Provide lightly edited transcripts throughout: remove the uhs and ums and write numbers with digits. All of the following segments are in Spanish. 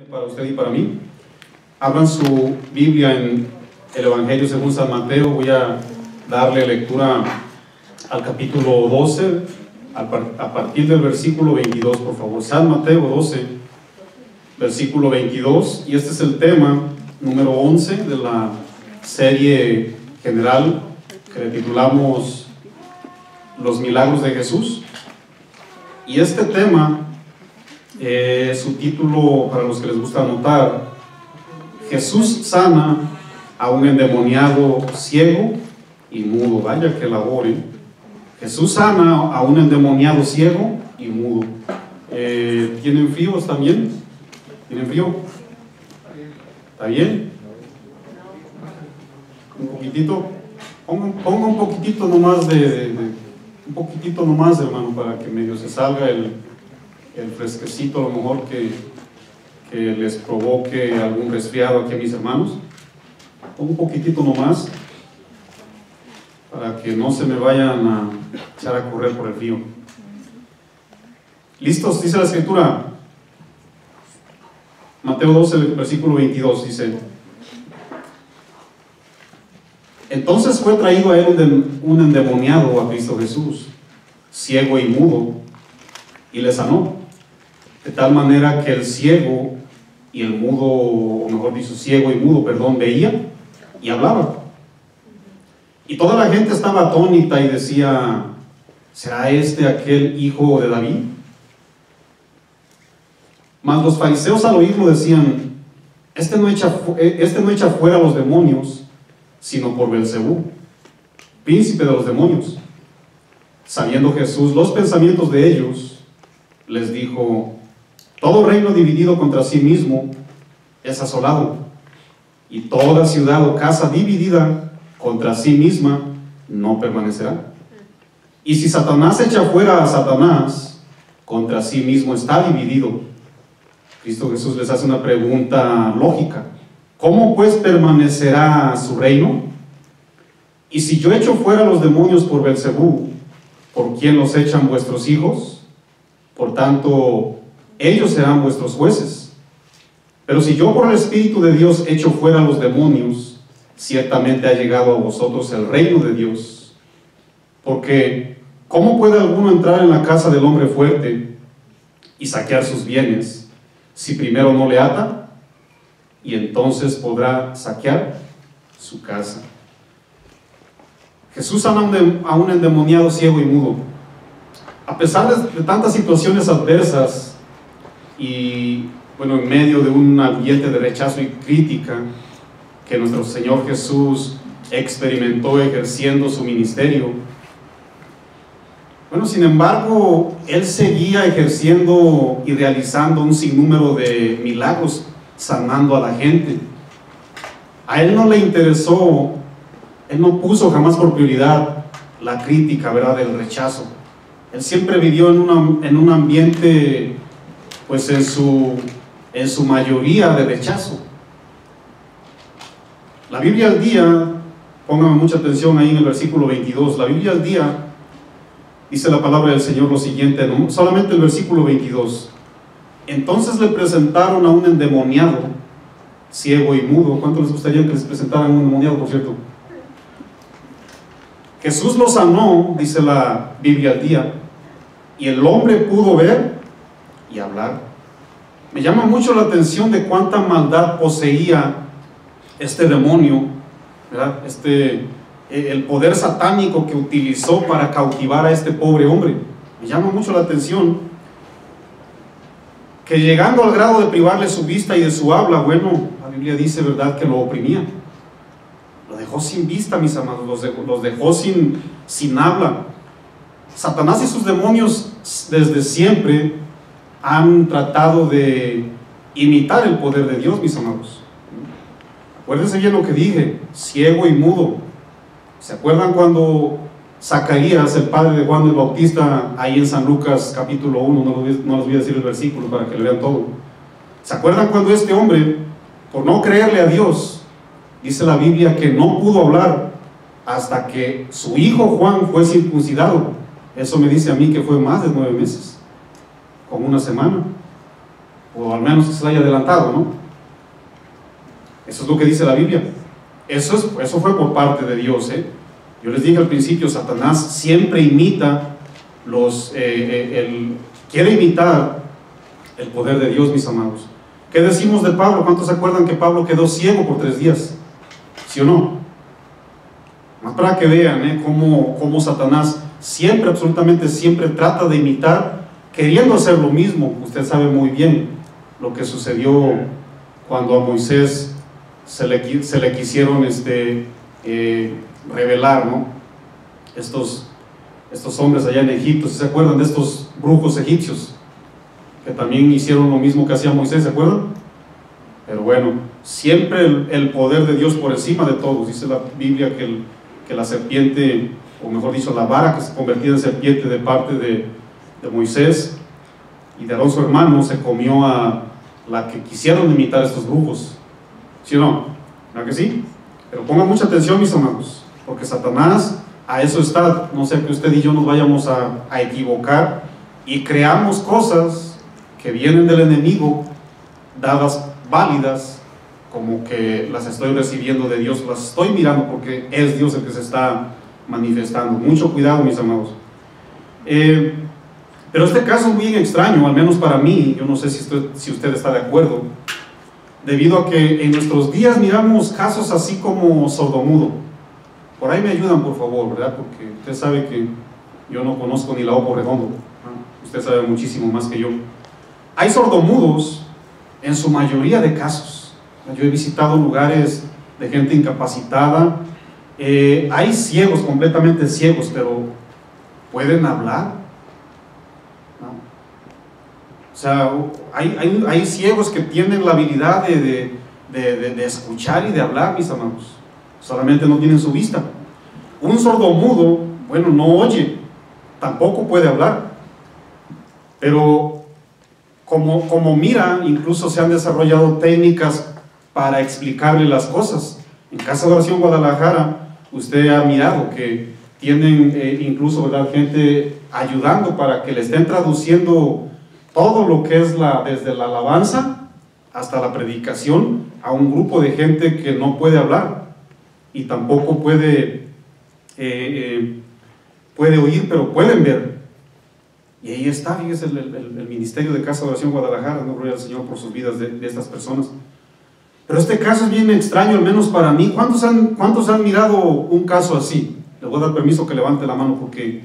Para usted y para mí. Abran su Biblia en el Evangelio según San Mateo. Voy a darle lectura al capítulo 12, a partir del versículo 22, por favor. San Mateo 12, versículo 22. Y este es el tema número 11 de la serie general que le titulamos Los Milagros de Jesús. Y este tema, su título, para los que les gusta anotar: Jesús sana a un endemoniado ciego y mudo. Vaya que labor, ¿eh? Jesús sana a un endemoniado ciego y mudo. ¿Tienen frío? ¿Están bien? ¿Tienen frío? ¿Está bien? Un poquitito. Ponga un poquitito nomás un poquitito nomás, hermano, para que medio se salga el fresquecito, a lo mejor que les provoque algún resfriado aquí a mis hermanos. Un poquitito nomás, para que no se me vayan a echar a correr por el frío. ¿Listos? Dice la Escritura, Mateo 12, versículo 22, dice: Entonces fue traído a él un endemoniado a Cristo Jesús, ciego y mudo, y le sanó, de tal manera que el ciego y el mudo, o mejor dicho, ciego y mudo, veía y hablaba. Y toda la gente estaba atónita y decía: ¿será este aquel hijo de David? Mas los fariseos al oírlo decían: este no echa fuera a los demonios, sino por Belcebú, príncipe de los demonios. Sabiendo Jesús los pensamientos de ellos, les dijo: todo reino dividido contra sí mismo es asolado, y toda ciudad o casa dividida contra sí misma no permanecerá. Y si Satanás echa fuera a Satanás, contra sí mismo está dividido. Cristo Jesús les hace una pregunta lógica: ¿cómo pues permanecerá su reino? Y si yo echo fuera los demonios por Belcebú, ¿por quién los echan vuestros hijos? Por tanto, ellos serán vuestros jueces. Pero si yo por el Espíritu de Dios echo fuera los demonios, ciertamente ha llegado a vosotros el reino de Dios. Porque ¿cómo puede alguno entrar en la casa del hombre fuerte y saquear sus bienes, si primero no le ata? Y entonces podrá saquear su casa. Jesús sana a un endemoniado ciego y mudo. A pesar de tantas situaciones adversas y, bueno, en medio de un ambiente de rechazo y crítica que nuestro Señor Jesús experimentó ejerciendo su ministerio, bueno, sin embargo, Él seguía ejerciendo y realizando un sinnúmero de milagros, sanando a la gente. A Él no le interesó, Él no puso jamás por prioridad la crítica, ¿verdad?, del rechazo. Él siempre vivió en un ambiente, pues en su mayoría, de rechazo. La Biblia al día, pónganme mucha atención ahí en el versículo 22, la Biblia al día dice la palabra del Señor lo siguiente, ¿no? Solamente el versículo 22. Entonces le presentaron a un endemoniado, ciego y mudo. ¿Cuánto les gustaría que les presentaran a un endemoniado, por cierto? Jesús lo sanó, dice la Biblia al día, y el hombre pudo ver y hablar. Me llama mucho la atención de cuánta maldad poseía este demonio, ¿verdad? El poder satánico que utilizó para cautivar a este pobre hombre. Me llama mucho la atención que, llegando al grado de privarle su vista y de su habla, bueno, la Biblia dice, ¿verdad?, que lo oprimía. Lo dejó sin vista, mis amados, los dejó sin habla. Satanás y sus demonios desde siempre han tratado de imitar el poder de Dios, mis amados. Acuérdense bien lo que dije: ciego y mudo. ¿Se acuerdan cuando Zacarías, el padre de Juan el Bautista, ahí en San Lucas capítulo 1, no les voy a decir el versículo para que le vean todo? ¿Se acuerdan cuando este hombre, por no creerle a Dios, dice la Biblia que no pudo hablar hasta que su hijo Juan fue circuncidado? Eso me dice a mí que fue más de 9 meses, con una semana. o al menos que se le haya adelantado, ¿no? Eso es lo que dice la Biblia. Eso fue por parte de Dios, ¿eh? Yo les dije al principio, Satanás siempre imita quiere imitar el poder de Dios, mis amados. ¿Qué decimos de Pablo? ¿Cuántos se acuerdan que Pablo quedó ciego por 3 días? ¿Sí o no? Más para que vean cómo Satanás siempre, absolutamente siempre trata de imitar, queriendo hacer lo mismo. Usted sabe muy bien lo que sucedió cuando a Moisés se le quisieron revelar, ¿no? Estos hombres allá en Egipto, ¿se acuerdan de estos brujos egipcios? Que también hicieron lo mismo que hacía Moisés, ¿se acuerdan? Pero bueno, siempre el poder de Dios por encima de todos. Dice la Biblia que la serpiente, o mejor dicho, la vara que se convertía en serpiente de parte de Moisés y de Aarón su hermano, se comió a la que quisieron imitar a estos brujos. ¿Sí o no? ¿Verdad que sí? Pero pongan mucha atención, mis amados, porque Satanás a eso está. No sea que usted y yo nos vayamos a equivocar y creamos cosas que vienen del enemigo, dadas válidas, como que las estoy recibiendo de Dios, las estoy mirando porque es Dios el que se está manifestando. Mucho cuidado, mis amados. Pero este caso es bien extraño, al menos para mí. Yo no sé si usted está de acuerdo, debido a que en nuestros días miramos casos así como sordomudo. Por ahí me ayudan, por favor, ¿verdad? Porque usted sabe que yo no conozco ni la O por redondo, ¿no? Usted sabe muchísimo más que yo. Hay sordomudos en su mayoría de casos. Yo he visitado lugares de gente incapacitada. Hay ciegos, completamente ciegos, pero pueden hablar, ¿no? O sea, hay ciegos que tienen la habilidad de escuchar y de hablar, mis amados. Solamente no tienen su vista. Un sordomudo, bueno, no oye, tampoco puede hablar, pero como mira, incluso se han desarrollado técnicas para explicarle las cosas. En Casa de Oración Guadalajara, usted ha mirado que tienen incluso, ¿verdad?, gente ayudando para que le estén traduciendo todo lo que es desde la alabanza hasta la predicación a un grupo de gente que no puede hablar y tampoco puede oír, pero pueden ver. Y ahí está, fíjese, el ministerio de Casa de Oración Guadalajara, no, gloria al Señor por sus vidas de estas personas. Pero este caso es bien extraño, al menos para mí. ¿Cuántos han mirado un caso así? Les voy a dar permiso que levante la mano, porque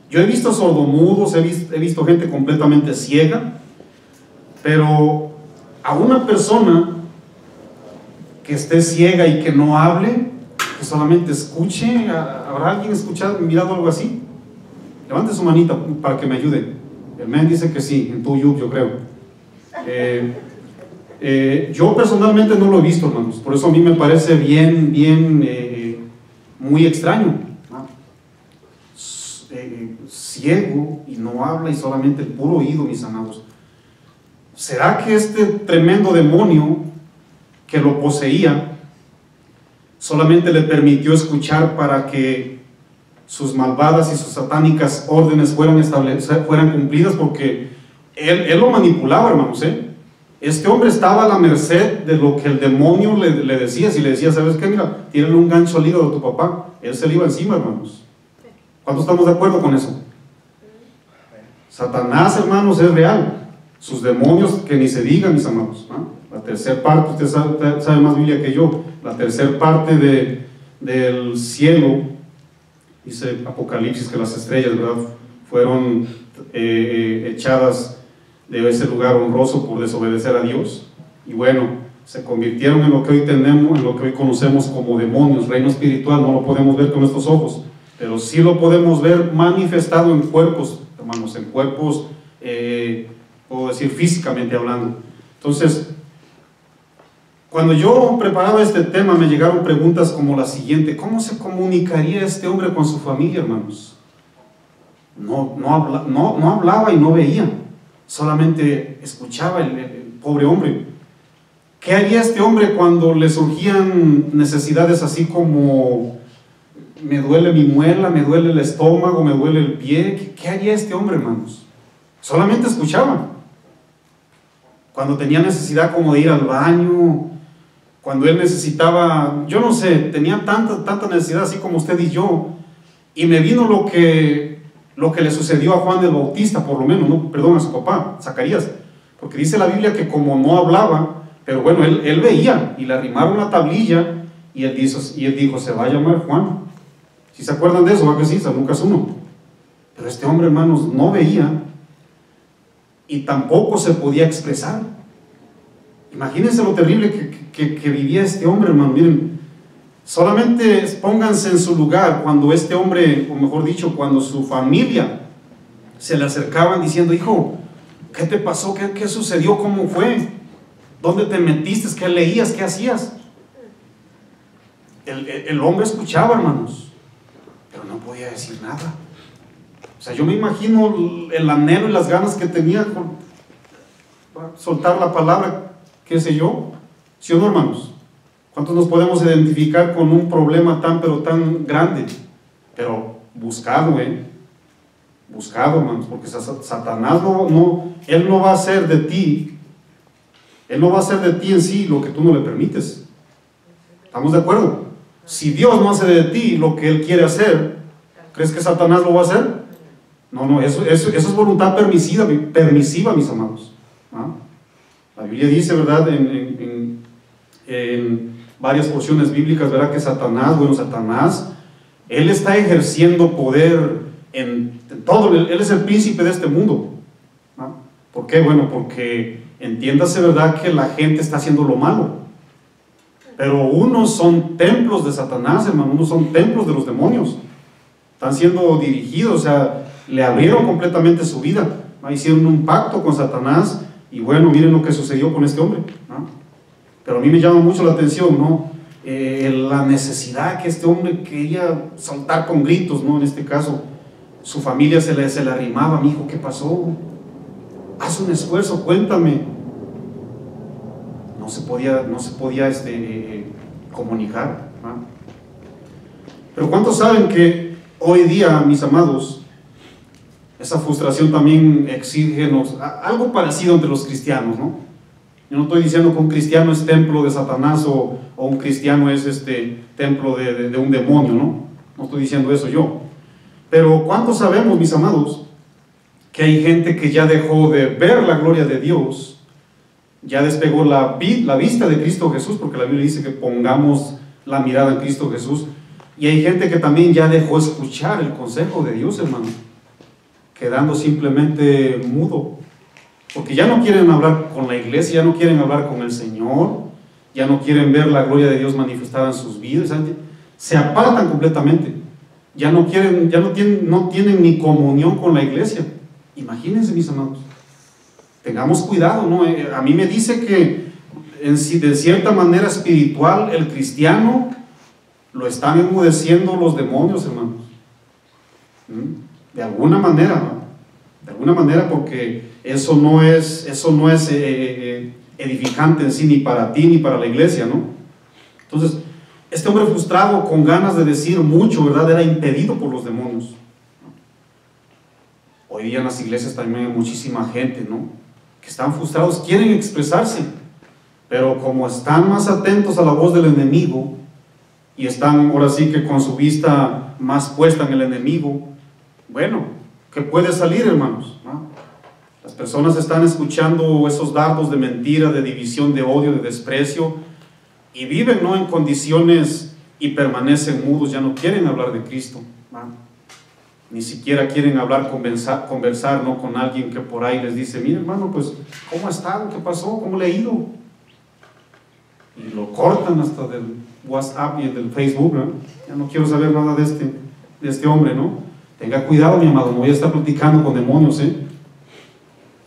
yo he visto sordomudos, he visto gente completamente ciega, pero a una persona que esté ciega y que no hable, que solamente escuche. ¿Habrá alguien mirado algo así? Levante su manita para que me ayude. El men dice que sí, en Tuyuk, yo creo. Yo personalmente no lo he visto, hermanos, por eso a mí me parece muy extraño, ¿no? Ciego y no habla y solamente el puro oído, mis amados. ¿Será que este tremendo demonio que lo poseía solamente le permitió escuchar para que sus malvadas y sus satánicas órdenes fueran cumplidas? Porque él lo manipulaba, hermanos, Este hombre estaba a la merced de lo que el demonio le decía. Si le decía, ¿sabes qué? Mira, tírale un gancho al hígado de tu papá, él se le iba encima, hermanos. ¿Cuántos estamos de acuerdo con eso? Satanás, hermanos, es real. Sus demonios, que ni se digan, mis amados, ¿no? La tercera parte, usted sabe más Biblia que yo, la tercera parte del cielo, dice Apocalipsis, que las estrellas, ¿verdad?, fueron echadas de ese lugar honroso por desobedecer a Dios, y bueno, se convirtieron en lo que hoy tenemos, en lo que hoy conocemos como demonios. Reino espiritual no lo podemos ver con estos ojos, pero sí lo podemos ver manifestado en cuerpos, hermanos, en cuerpos, puedo decir físicamente hablando. Entonces, cuando yo preparaba este tema, me llegaron preguntas como la siguiente: ¿cómo se comunicaría este hombre con su familia, hermanos? No hablaba y no veía, solamente escuchaba el pobre hombre. ¿Qué haría este hombre cuando le surgían necesidades así como me duele mi muela, me duele el estómago, me duele el pie? ¿Qué haría este hombre, hermanos? Solamente escuchaba. cuando tenía necesidad como de ir al baño, cuando él necesitaba, yo no sé, tenía tanta necesidad así como usted y yo, y me vino lo que le sucedió a Juan el Bautista, por lo menos, ¿no? Perdón, a su papá, Zacarías, porque dice la Biblia que como no hablaba, pero bueno, él veía, y le arrimaron la tablilla, y él dijo, se va a llamar Juan. ¿Si se acuerdan de eso? ¿Va que sí? San Lucas 1. Pero este hombre, hermanos, no veía, y tampoco se podía expresar. Imagínense lo terrible que vivía este hombre, hermano. Miren, solamente pónganse en su lugar cuando este hombre, o mejor dicho, cuando su familia se le acercaban diciendo, hijo, ¿qué te pasó? ¿Qué sucedió? ¿Cómo fue? ¿Dónde te metiste? ¿Qué leías? ¿Qué hacías? El hombre escuchaba, hermanos, pero no podía decir nada. O sea, yo me imagino el anhelo y las ganas que tenía por soltar la palabra, qué sé yo. ¿Sí o no, hermanos? ¿Cuántos nos podemos identificar con un problema pero tan grande? Pero buscado, buscado, hermanos, porque Satanás él no va a hacer de ti, él no va a hacer de ti en sí lo que tú no le permites. ¿Estamos de acuerdo? Si Dios no hace de ti lo que él quiere hacer, ¿crees que Satanás lo va a hacer? No, eso es voluntad permisiva, mis amados. ¿Ah? La Biblia dice, ¿verdad? En varias porciones bíblicas, ¿verdad? Que Satanás, él está ejerciendo poder en todo, él es el príncipe de este mundo. ¿Ah? ¿Por qué? Bueno, porque entiéndase, ¿verdad? Que la gente está haciendo lo malo. Pero unos son templos de Satanás, hermano, unos son templos de los demonios. Están siendo dirigidos, o sea, le abrieron completamente su vida, ¿no? Hicieron un pacto con Satanás, y bueno, miren lo que sucedió con este hombre, ¿no? Pero a mí me llama mucho la atención, ¿no? La necesidad que este hombre quería saltar con gritos, ¿no? En este caso, su familia se le arrimaba, mi hijo, ¿qué pasó? Haz un esfuerzo, cuéntame. No se podía comunicar, ¿no? Pero ¿cuántos saben que hoy día, mis amados, esa frustración también exige algo parecido entre los cristianos, ¿no? Yo no estoy diciendo que un cristiano es templo de Satanás o un cristiano es templo de un demonio, ¿no? No estoy diciendo eso yo. Pero ¿cuántos sabemos, mis amados, que hay gente que ya dejó de ver la gloria de Dios, ya despegó la vista de Cristo Jesús, porque la Biblia dice que pongamos la mirada en Cristo Jesús, y hay gente que también ya dejó escuchar el consejo de Dios, hermano, quedando simplemente mudo, porque ya no quieren hablar con la iglesia, ya no quieren hablar con el Señor, ya no quieren ver la gloria de Dios manifestada en sus vidas, se apartan completamente, ya no tienen ni comunión con la iglesia. Imagínense, mis amados, tengamos cuidado, ¿no? A mí me dice que de cierta manera espiritual el cristiano lo están enmudeciendo los demonios, hermanos. De alguna manera, ¿no? De alguna manera, porque eso no es edificante en sí, ni para ti ni para la iglesia, ¿no? Entonces, este hombre frustrado, con ganas de decir mucho, ¿verdad?, era impedido por los demonios. Hoy día en las iglesias también hay muchísima gente, ¿no?, que están frustrados, quieren expresarse, pero como están más atentos a la voz del enemigo y están ahora sí que con su vista más puesta en el enemigo, bueno, ¿qué puede salir, hermanos? ¿No? Las personas están escuchando esos dardos de mentira, de división, de odio, de desprecio, y viven, ¿no?, en condiciones y permanecen mudos, ya no quieren hablar de Cristo, ¿no? Ni siquiera quieren hablar, conversar, ¿no?, con alguien que por ahí les dice, mire, hermano, pues, ¿cómo ha estado? ¿Qué pasó? ¿Cómo le ha ido? Y lo cortan hasta del WhatsApp y del Facebook, ¿no? Ya no quiero saber nada de este hombre, ¿no? Tenga cuidado, mi amado, no voy a estar platicando con demonios, ¿eh?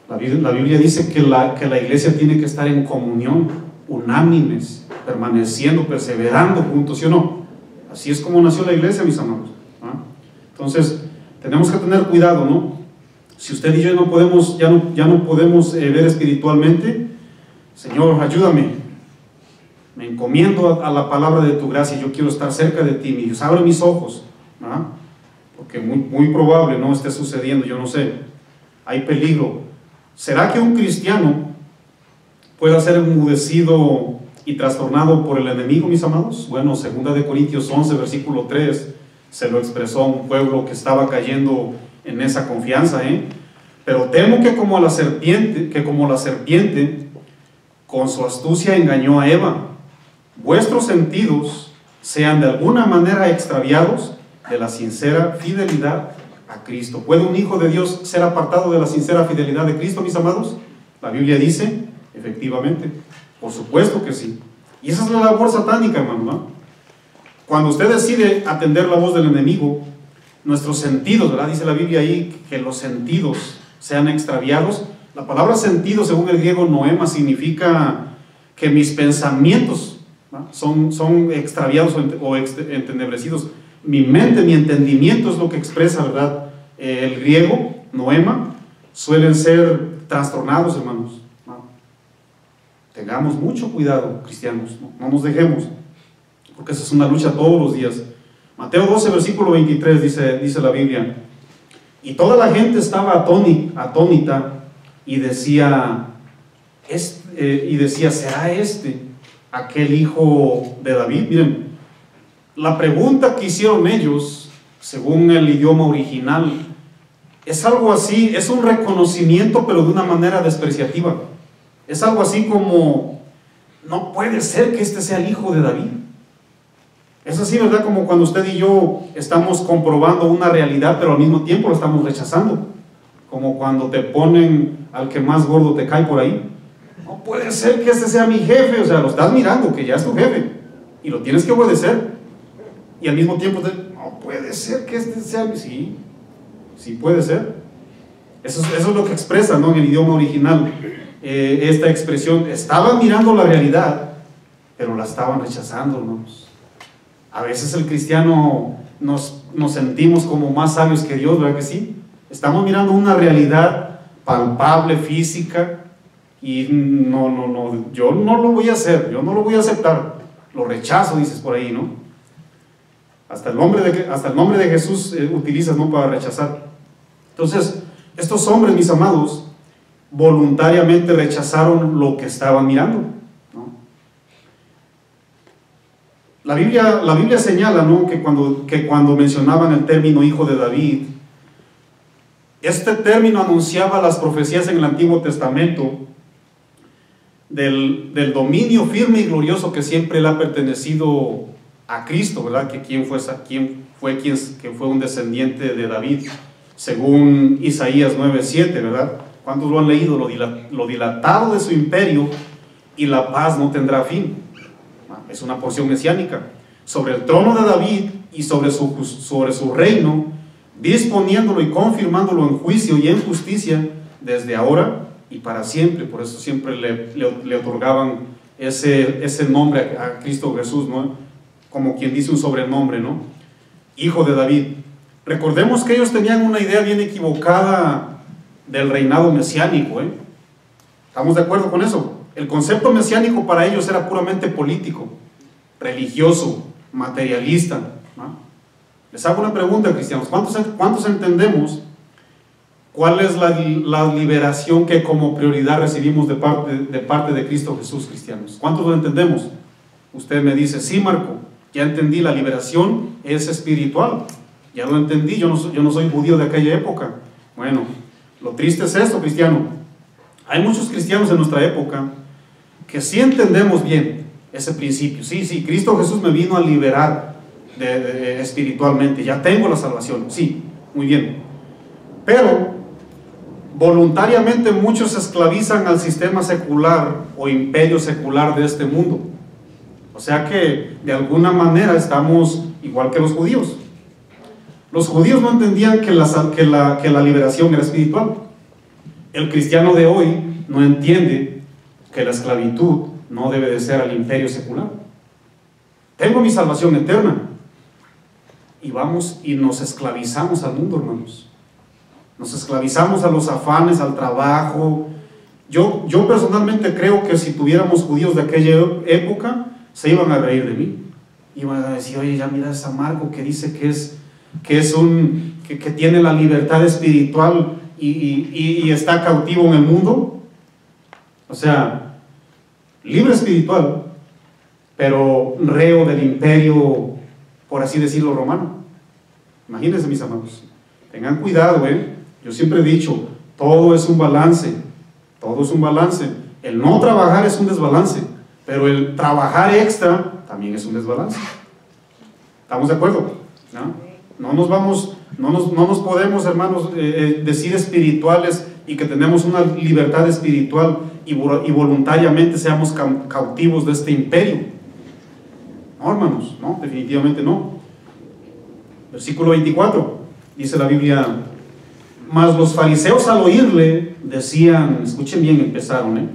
La Biblia dice que la iglesia tiene que estar en comunión, unánimes, permaneciendo, perseverando juntos, ¿sí o no? Así es como nació la iglesia, mis amados, ¿no? Entonces, tenemos que tener cuidado, ¿no? Si usted y yo ya no podemos ver espiritualmente, Señor, ayúdame, me encomiendo a la palabra de tu gracia, yo quiero estar cerca de ti, mi Dios, abre mis ojos, ¿no? Porque muy probable no esté sucediendo, yo no sé, hay peligro. ¿Será que un cristiano pueda ser enmudecido y trastornado por el enemigo, mis amados? Bueno, 2 Corintios 11, versículo 3, se lo expresó a un pueblo que estaba cayendo en esa confianza, Pero temo que como la serpiente, con su astucia engañó a Eva, vuestros sentidos sean de alguna manera extraviados de la sincera fidelidad a Cristo. ¿Puede un hijo de Dios ser apartado de la sincera fidelidad de Cristo, mis amados? La Biblia dice, efectivamente, por supuesto que sí. Y esa es la labor satánica, hermano, ¿no? Cuando usted decide atender la voz del enemigo, nuestros sentidos, ¿verdad? Dice la Biblia ahí que los sentidos sean extraviados. La palabra sentido, según el griego noema, significa que mis pensamientos, ¿no?, son extraviados o entenebrecidos. Mi mente, mi entendimiento es lo que expresa, ¿verdad? El griego, noema, suelen ser trastornados, hermanos, ¿no? Tengamos mucho cuidado, cristianos, no nos dejemos, porque esa es una lucha todos los días. Mateo 12, versículo 23, dice la Biblia: y toda la gente estaba atónita y decía, ¿será este aquel hijo de David? Miren, la pregunta que hicieron ellos, según el idioma original, es algo así, es un reconocimiento, pero de una manera despreciativa. Es algo así como, no puede ser que este sea el hijo de David. Es así, ¿verdad? Como cuando usted y yo estamos comprobando una realidad, pero al mismo tiempo la estamos rechazando. Como cuando te ponen al que más gordo te cae por ahí. No puede ser que este sea mi jefe. O sea, lo estás mirando, que ya es tu jefe, y lo tienes que obedecer. Y al mismo tiempo, no puede ser que este sea mi... Sí puede ser. Eso es lo que expresa, ¿no?, en el idioma original, esta expresión. Estaban mirando la realidad, pero la estaban rechazando, hermanos. A veces el cristiano nos sentimos como más sabios que Dios, ¿verdad que sí? Estamos mirando una realidad palpable, física, y no, yo no lo voy a hacer, yo no lo voy a aceptar, lo rechazo, dices por ahí, ¿no? Hasta el nombre de Jesús utilizas, ¿no?, para rechazar. Entonces, estos hombres, mis amados, voluntariamente rechazaron lo que estaban mirando, ¿no? La Biblia señala, ¿no?, que cuando mencionaban el término hijo de David, este término anunciaba las profecías en el Antiguo Testamento del dominio firme y glorioso que siempre le ha pertenecido a Cristo, ¿verdad? Que quien fue un descendiente de David, según Isaías 9:7, ¿verdad? ¿Cuántos lo han leído? Lo dilatado de su imperio y la paz no tendrá fin. Es una porción mesiánica. Sobre el trono de David y sobre su reino, disponiéndolo y confirmándolo en juicio y en justicia desde ahora y para siempre. Por eso siempre le otorgaban ese nombre a Cristo Jesús, ¿no?, como quien dice un sobrenombre, ¿no? Hijo de David. Recordemos que ellos tenían una idea bien equivocada del reinado mesiánico, ¿Estamos de acuerdo con eso? El concepto mesiánico para ellos era puramente político, religioso, materialista, ¿no? Les hago una pregunta, cristianos. ¿Cuántos entendemos cuál es la liberación que como prioridad recibimos de parte de Cristo Jesús, cristianos? ¿Cuántos lo entendemos? Usted me dice, sí, Marco, ya entendí, la liberación es espiritual. Ya lo entendí, yo no soy judío de aquella época. Bueno, lo triste es esto, cristiano. Hay muchos cristianos en nuestra época que sí entendemos bien ese principio. Sí, Cristo Jesús me vino a liberar espiritualmente, ya tengo la salvación, sí, muy bien. Pero voluntariamente muchos se esclavizan al sistema secular o imperio secular de este mundo. O sea que de alguna manera estamos igual que los judíos. Los judíos no entendían que la liberación era espiritual. El cristiano de hoy no entiende que la esclavitud no debe de ser al imperio secular. Tengo mi salvación eterna. Y vamos y nos esclavizamos al mundo, hermanos. Nos esclavizamos a los afanes, al trabajo. Yo personalmente creo que si tuviéramos judíos de aquella época, se iban a reír de mí. Iban a decir, oye, ya mira ese Marco que dice que tiene la libertad espiritual y está cautivo en el mundo. O sea, libre espiritual, pero reo del imperio, por así decirlo, romano. Imagínense, mis amados, tengan cuidado, yo siempre he dicho, todo es un balance, todo es un balance. El no trabajar es un desbalance, pero el trabajar extra también es un desbalance. ¿Estamos de acuerdo? No nos podemos, hermanos, decir espirituales y que tenemos una libertad espiritual y voluntariamente seamos cautivos de este imperio. No, hermanos, no, definitivamente no. Versículo 24, dice la Biblia: mas los fariseos al oírle decían, escuchen bien, empezaron,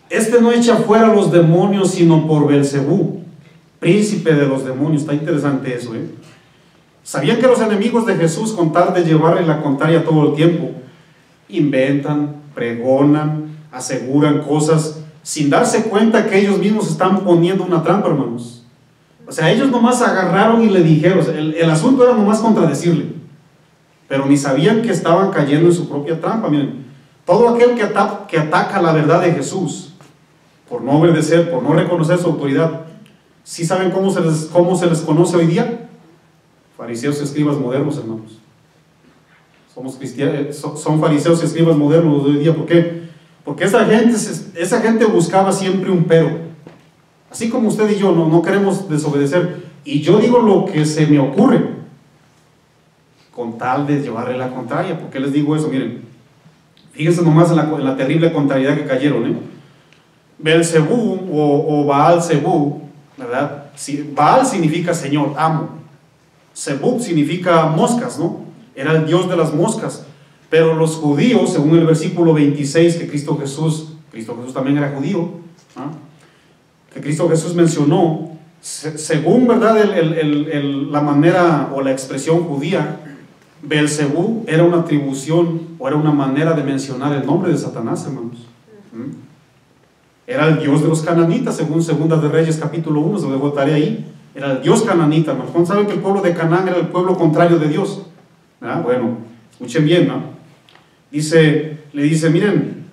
este no echa fuera los demonios sino por Belcebú, príncipe de los demonios. Está interesante eso, Sabían que los enemigos de Jesús, con tal de llevarle la contraria todo el tiempo, inventan, pregonan, aseguran cosas sin darse cuenta que ellos mismos están poniendo una trampa, hermanos. O sea, ellos nomás agarraron y le dijeron, el asunto era nomás contradecirle, pero ni sabían que estaban cayendo en su propia trampa. Miren, todo aquel que ataca la verdad de Jesús por no obedecer, por no reconocer su autoridad, ¿sí saben cómo se les conoce hoy día? Fariseos y escribas modernos, hermanos. Somos cristianos, son fariseos y escribas modernos de hoy día. ¿Por qué? Porque esa gente buscaba siempre un pero. Así como usted y yo no queremos desobedecer, y yo digo lo que se me ocurre con tal de llevarle la contraria. ¿Por qué les digo eso? Miren, fíjense nomás en la terrible contrariedad que cayeron, Belcebú o Baal-Zebú, ¿verdad? Baal significa señor, amo. Zebub significa moscas, ¿no? Era el dios de las moscas. Pero los judíos, según el versículo 26, que Cristo Jesús también era judío, que Cristo Jesús mencionó, según, ¿verdad?, la manera o la expresión judía, Belcebú era una atribución o era una manera de mencionar el nombre de Satanás, hermanos. Era el dios de los cananitas, según Segunda de Reyes capítulo 1, se lo dejo tarea ahí. Era el dios cananita, hermanos. ¿Cómo saben que el pueblo de Canaán era el pueblo contrario de Dios? Bueno, escuchen bien, le dice, miren,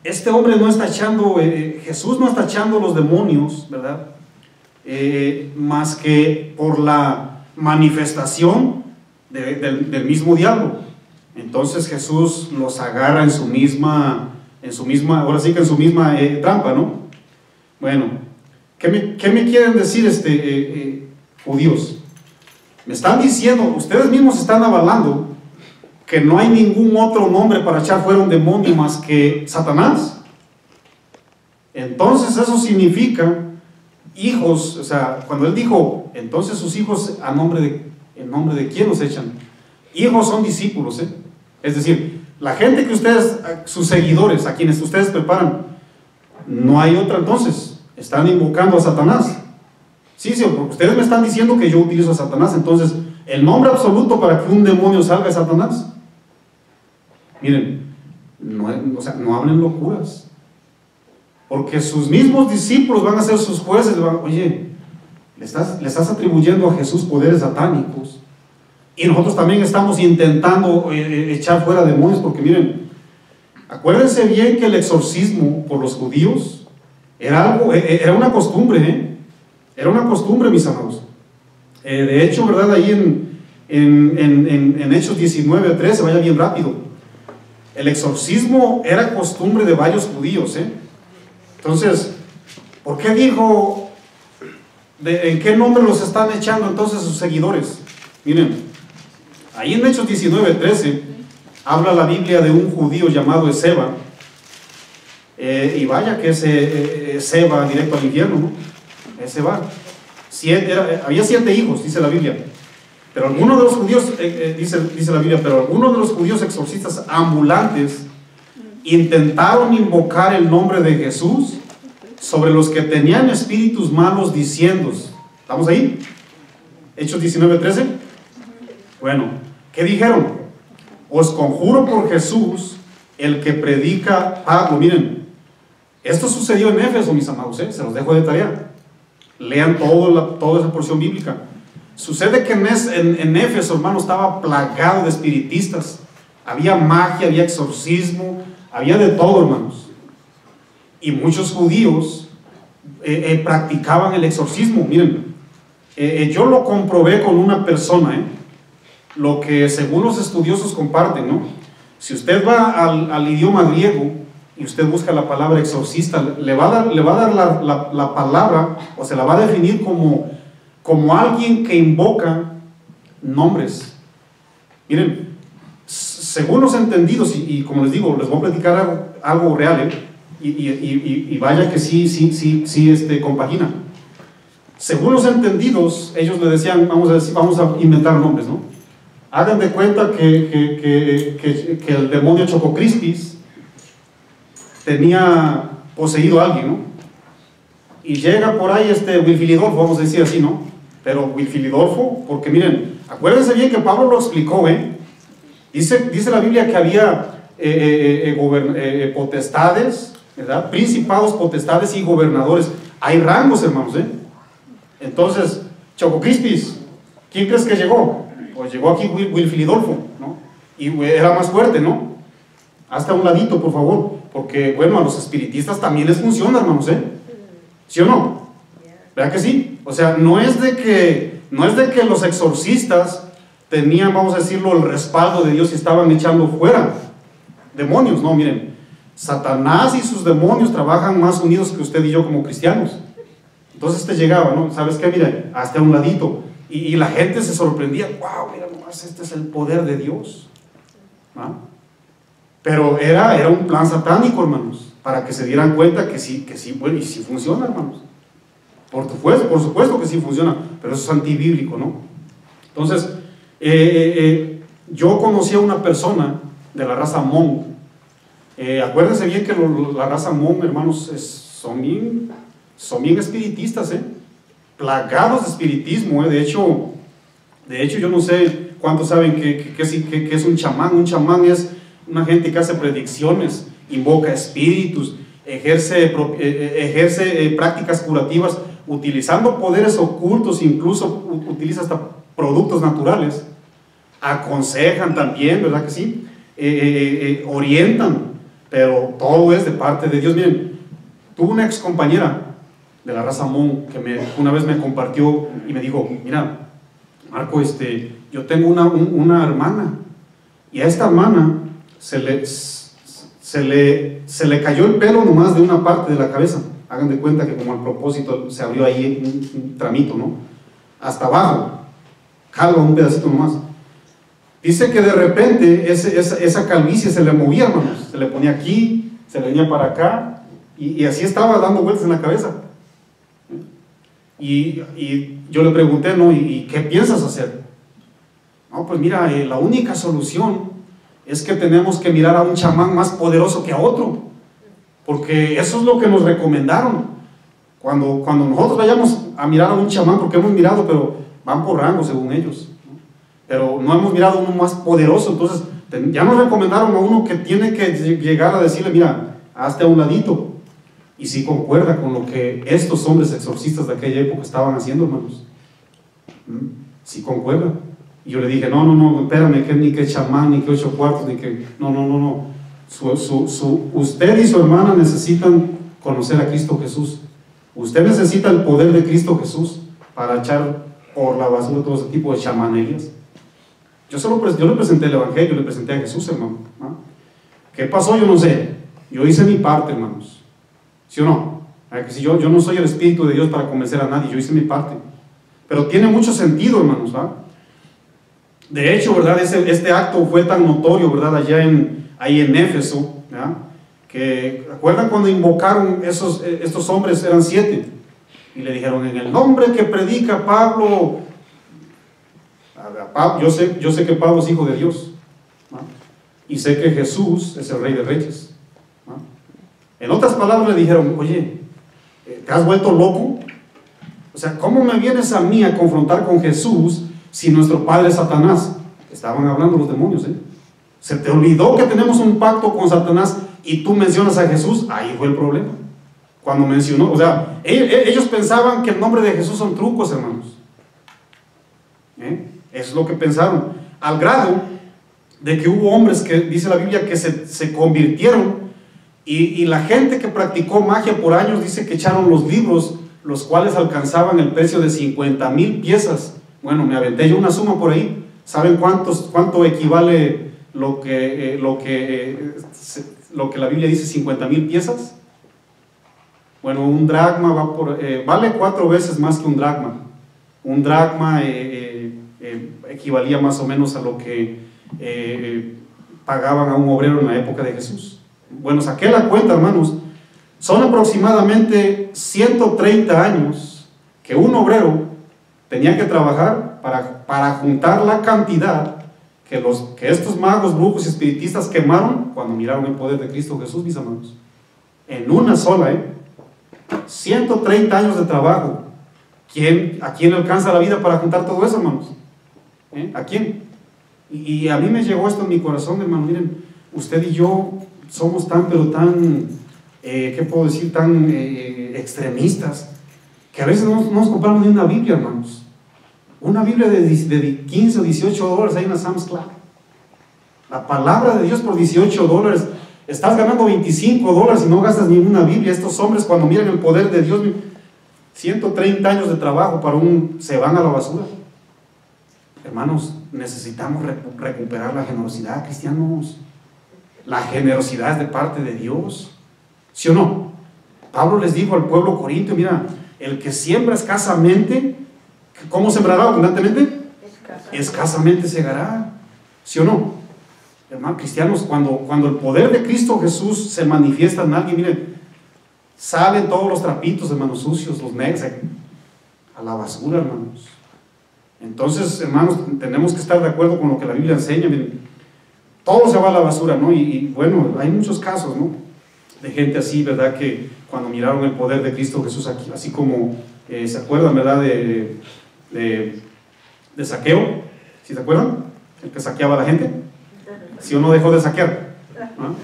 este hombre no está echando, Jesús no está echando los demonios, ¿verdad? Más que por la manifestación del mismo diablo. Entonces Jesús los agarra en su misma, ahora sí que en su misma trampa, ¿no? Bueno, ¿qué me quieren decir judíos? Me están diciendo, ustedes mismos están avalando que no hay ningún otro nombre para echar fuera un demonio más que Satanás. Entonces eso significa hijos, o sea, cuando él dijo, entonces sus hijos en nombre de quién los echan. Hijos son discípulos, es decir, la gente que ustedes, sus seguidores, a quienes ustedes preparan, no hay otra. Entonces están invocando a Satanás. Sí, porque ustedes me están diciendo que yo utilizo a Satanás, entonces el nombre absoluto para que un demonio salga es Satanás. Miren, no hablen locuras, porque sus mismos discípulos van a ser sus jueces. Oye, le estás atribuyendo a Jesús poderes satánicos, y nosotros también estamos intentando echar fuera demonios. Porque miren, acuérdense bien que el exorcismo por los judíos era una costumbre, era una costumbre, mis amados. De hecho, ¿verdad? Ahí en Hechos 19:13, vaya bien rápido, el exorcismo era costumbre de varios judíos, Entonces, ¿por qué dijo en qué nombre los están echando entonces sus seguidores? Miren, ahí en Hechos 19:13 habla la Biblia de un judío llamado Esceva, y vaya que ese va directo al infierno, ¿no? Ese va. Había 7 hijos, dice la Biblia. Pero algunos de los judíos, dice la Biblia, pero algunos de los judíos exorcistas ambulantes intentaron invocar el nombre de Jesús sobre los que tenían espíritus malos, diciendo, ¿estamos ahí? Hechos 19:13. Bueno, ¿qué dijeron? Os conjuro por Jesús, el que predica Pablo. Miren, esto sucedió en Éfeso, mis amados, se los dejo de tarea. Lean toda esa porción bíblica. Sucede que en Éfeso, hermano, estaba plagado de espiritistas. Había magia, había exorcismo, había de todo, hermanos. Y muchos judíos practicaban el exorcismo. Miren, yo lo comprobé con una persona, lo que según los estudiosos comparten, ¿no? Si usted va al idioma griego y usted busca la palabra exorcista, le va a dar la palabra, o se la va a definir como alguien que invoca nombres. Miren, según los entendidos, y como les digo, les voy a platicar algo real, y vaya que sí, compagina. Según los entendidos, ellos le decían, vamos a inventar nombres, ¿no? Hagan de cuenta que el demonio Chococrispis tenía poseído a alguien, ¿no? Y llega por ahí Wilfilidolfo, vamos a decir así, ¿no? Pero Wilfilidolfo, porque miren, acuérdense bien que Pablo lo explicó, Dice la Biblia que había potestades, ¿verdad? Principados, potestades y gobernadores. Hay rangos, hermanos, Entonces, Chococrispis, ¿quién crees que llegó? Pues llegó aquí Wilfilidolfo, ¿no? Y era más fuerte, ¿no? Hasta un ladito, por favor, porque, bueno, a los espiritistas también les funciona, hermanos, ¿sí o no? ¿Verdad que sí? O sea, no es de que los exorcistas tenían, vamos a decirlo, el respaldo de Dios y estaban echando fuera demonios. No, miren, Satanás y sus demonios trabajan más unidos que usted y yo como cristianos. Entonces llegaba, ¿no? ¿Sabes qué? Mira, hasta un ladito. Y la gente se sorprendía. ¡Wow! Mira nomás, este es el poder de Dios. ¿Ah? Pero era un plan satánico, hermanos, para que se dieran cuenta que sí, bueno, y sí funciona, hermanos. Por supuesto que sí funciona, pero eso es antibíblico, ¿no? Entonces, yo conocí a una persona de la raza Hmong. Acuérdense bien que la raza Hmong, hermanos, son bien espiritistas, plagados de espiritismo. De hecho, yo no sé cuántos saben que es un chamán. Un chamán es una gente que hace predicciones, invoca espíritus, ejerce prácticas curativas utilizando poderes ocultos, incluso utiliza hasta productos naturales. Aconsejan también, ¿verdad que sí? Orientan, pero todo es de parte de Dios. Miren, tuve una ex compañera de la raza Hmong que una vez me compartió y me dijo: mira, Marco, yo tengo una hermana, y a esta hermana se le cayó el pelo nomás de una parte de la cabeza. Hagan de cuenta que como al propósito se abrió ahí un tramito, ¿no? Hasta abajo, calva un pedacito nomás. Dice que de repente esa calvicie se le movía, hermanos. Se le ponía aquí, se le venía para acá, y así estaba dando vueltas en la cabeza. Y yo le pregunté, ¿no? ¿Y qué piensas hacer? No, pues mira, la única solución es que tenemos que mirar a un chamán más poderoso que a otro, porque eso es lo que nos recomendaron. Cuando nosotros vayamos a mirar a un chamán, porque hemos mirado, pero van por rango según ellos, ¿no? Pero no hemos mirado a uno más poderoso. Entonces ya nos recomendaron a uno que tiene que llegar a decirle: mira, hazte a un ladito. Y sí concuerda con lo que estos hombres exorcistas de aquella época estaban haciendo, hermanos. Sí concuerda. Y yo le dije: no, espérame, que ni que chamán, ni que 8 cuartos, ni que... No. Usted y su hermana necesitan conocer a Cristo Jesús. Usted necesita el poder de Cristo Jesús para echar por la basura todo ese tipo de chamanerías. Yo le presenté el Evangelio, le presenté a Jesús, hermano. ¿Qué pasó? Yo no sé. Yo hice mi parte, hermanos. ¿Sí o no? Que si yo no soy el Espíritu de Dios para convencer a nadie, yo hice mi parte. Pero tiene mucho sentido, hermanos, ¿va? De hecho, ¿verdad? Este acto fue tan notorio, ¿verdad? Ahí en Éfeso, ¿verdad? Que, ¿recuerdan cuando invocaron estos hombres? Eran 7. Y le dijeron: en el nombre que predica Pablo. Yo sé que Pablo es hijo de Dios, ¿no? Y sé que Jesús es el Rey de Reyes, ¿no? En otras palabras le dijeron: oye, ¿te has vuelto loco? O sea, ¿cómo me vienes a mí a confrontar con Jesús si nuestro padre es Satanás? Estaban hablando los demonios, ¿Se te olvidó que tenemos un pacto con Satanás y tú mencionas a Jesús? Ahí fue el problema. Cuando mencionó, o sea, ellos pensaban que el nombre de Jesús son trucos, hermanos. Eso es lo que pensaron. Al grado de que hubo hombres que, dice la Biblia, que se convirtieron Y la gente que practicó magia por años dice que echaron los libros, los cuales alcanzaban el precio de 50,000 piezas. Bueno, me aventé yo una suma por ahí. ¿Saben cuánto equivale lo que la Biblia dice 50,000 piezas? Bueno, un dracma vale 4 veces más que un dracma. Un dracma equivalía más o menos a lo que pagaban a un obrero en la época de Jesús. Bueno, saqué la cuenta, hermanos. Son aproximadamente 130 años que un obrero tenía que trabajar para juntar la cantidad que estos magos, brujos y espiritistas quemaron cuando miraron el poder de Cristo Jesús, mis amados. En una sola, 130 años de trabajo. ¿A quién le alcanza la vida para juntar todo eso, hermanos? ¿A quién? Y a mí me llegó esto en mi corazón, hermano. Miren, usted y yo somos tan ¿qué puedo decir? Tan extremistas, que a veces no nos compramos ni una Biblia, hermanos. Una Biblia de 15 o 18 dólares ahí en la Sam's Club. La palabra de Dios por 18 dólares. Estás ganando 25 dólares y no gastas ni una Biblia. Estos hombres, cuando miran el poder de Dios, 130 años de trabajo se van a la basura. Hermanos, necesitamos recuperar la generosidad, cristianos. La generosidad es de parte de Dios. ¿Sí o no? Pablo les dijo al pueblo corintio, mira, el que siembra escasamente, ¿cómo sembrará abundantemente? Escasamente segará. ¿Sí o no? Hermanos cristianos, cuando el poder de Cristo Jesús se manifiesta en alguien, miren, salen todos los trapitos, hermanos, sucios, los negros, a la basura, hermanos. Entonces, hermanos, tenemos que estar de acuerdo con lo que la Biblia enseña. Miren, todo se va a la basura, ¿no? Y bueno, hay muchos casos, ¿no? De gente así, ¿verdad? Que cuando miraron el poder de Cristo Jesús aquí, así como, ¿se acuerdan, verdad? De Saqueo, ¿sí se acuerdan? El que saqueaba a la gente. ¿Sí o no dejó de saquear? ¿No?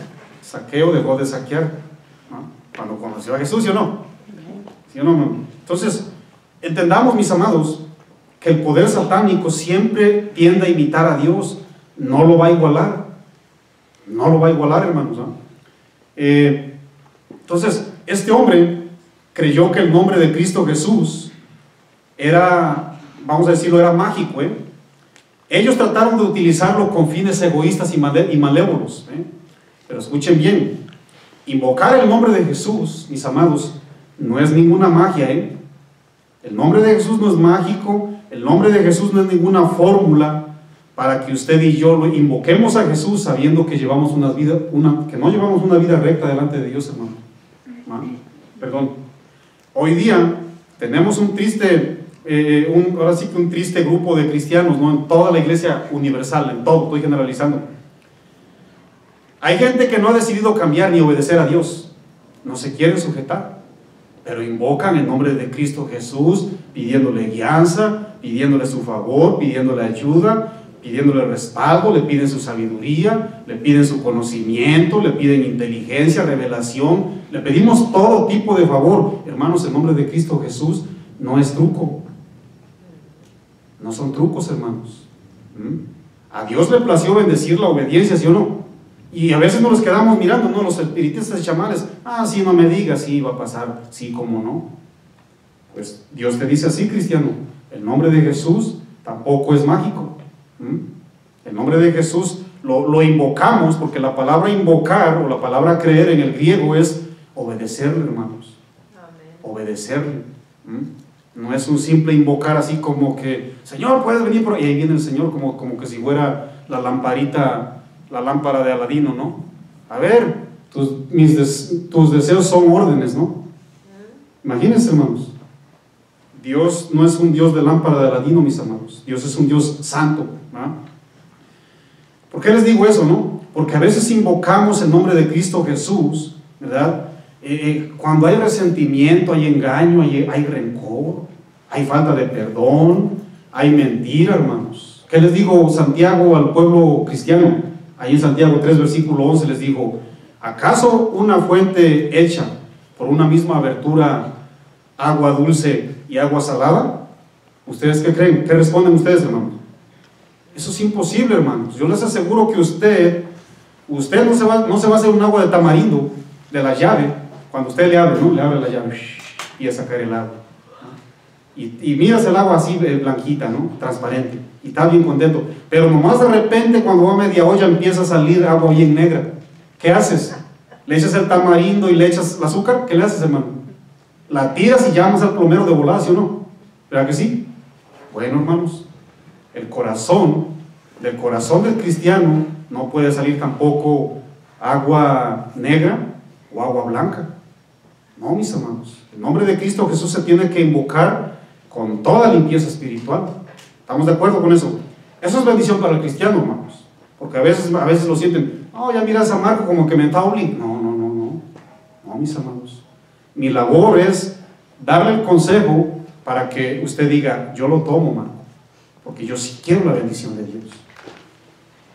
Saqueo dejó de saquear, ¿no? Cuando conoció a Jesús, ¿sí o no? ¿Sí o no? Entonces, entendamos, mis amados, que el poder satánico siempre tiende a imitar a Dios. No lo va a igualar. No lo va a igualar, hermanos, ¿no? Entonces, este hombre creyó que el nombre de Cristo Jesús era, vamos a decirlo, era mágico, Ellos trataron de utilizarlo con fines egoístas y malévolos, Pero escuchen bien, invocar el nombre de Jesús, mis amados, no es ninguna magia, El nombre de Jesús no es mágico, el nombre de Jesús no es ninguna fórmula para que usted y yo lo invoquemos a Jesús sabiendo que llevamos que no llevamos una vida recta delante de Dios, hermano. Perdón. Hoy día tenemos un triste grupo de cristianos, ¿no? En toda la iglesia universal, en todo, estoy generalizando. Hay gente que no ha decidido cambiar ni obedecer a Dios, no se quieren sujetar, pero invocan el nombre de Cristo Jesús, pidiéndole guianza, pidiéndole su favor, pidiéndole ayuda, pidiéndole respaldo, le piden su sabiduría, le piden su conocimiento, le piden inteligencia, revelación, le pedimos todo tipo de favor. Hermanos, el nombre de Cristo Jesús no es truco, no son trucos, hermanos. A Dios le plació bendecir la obediencia, ¿sí o no? Y a veces nos quedamos mirando, ¿no? Los espiritistas y chamanes, sí, no me digas, sí, va a pasar, sí, ¿cómo no? Pues Dios te dice así, cristiano, el nombre de Jesús tampoco es mágico. El nombre de Jesús lo invocamos, porque la palabra invocar o la palabra creer en el griego es obedecerle, hermanos. Amén. Obedecerle. No es un simple invocar así como que, Señor, puedes venir por ahí. Y ahí viene el Señor como que si fuera la lámpara de Aladino, ¿no? A ver, tus deseos son órdenes, ¿no? Imagínense, hermanos. Dios no es un Dios de lámpara de Aladino, mis amados. Dios es un Dios santo, ¿verdad? ¿Por qué les digo eso, no? Porque a veces invocamos el nombre de Cristo Jesús, ¿verdad? Cuando hay resentimiento, hay engaño, hay rencor, hay falta de perdón, hay mentira, hermanos. ¿Qué les digo Santiago al pueblo cristiano? Ahí en Santiago 3, versículo 11 les dijo, ¿acaso una fuente hecha por una misma abertura, agua dulce y agua salada? ¿Ustedes qué creen? ¿Qué responden ustedes, hermanos? Eso es imposible, hermanos. Yo les aseguro que usted no se va a hacer un agua de tamarindo de la llave, cuando usted le abre, ¿no? Le abre la llave y a sacar el agua. Y miras el agua así blanquita, ¿no? Transparente. Y está bien contento. Pero nomás de repente, cuando va a media olla, empieza a salir agua bien negra. ¿Qué haces? Le echas el tamarindo y le echas el azúcar. ¿Qué le haces, hermano? La tiras y llamas al plomero de volada, ¿sí o no? ¿Verdad que sí? Bueno, hermanos, del corazón del cristiano no puede salir tampoco agua negra o agua blanca. No, mis hermanos. El nombre de Cristo Jesús se tiene que invocar con toda limpieza espiritual. ¿Estamos de acuerdo con eso? Eso es bendición para el cristiano, hermanos. Porque a veces lo sienten, no, ya miras a Marco como que me está obligando. No, mis hermanos. Mi labor es darle el consejo para que usted diga, yo lo tomo, Marco, porque yo sí quiero la bendición de Dios.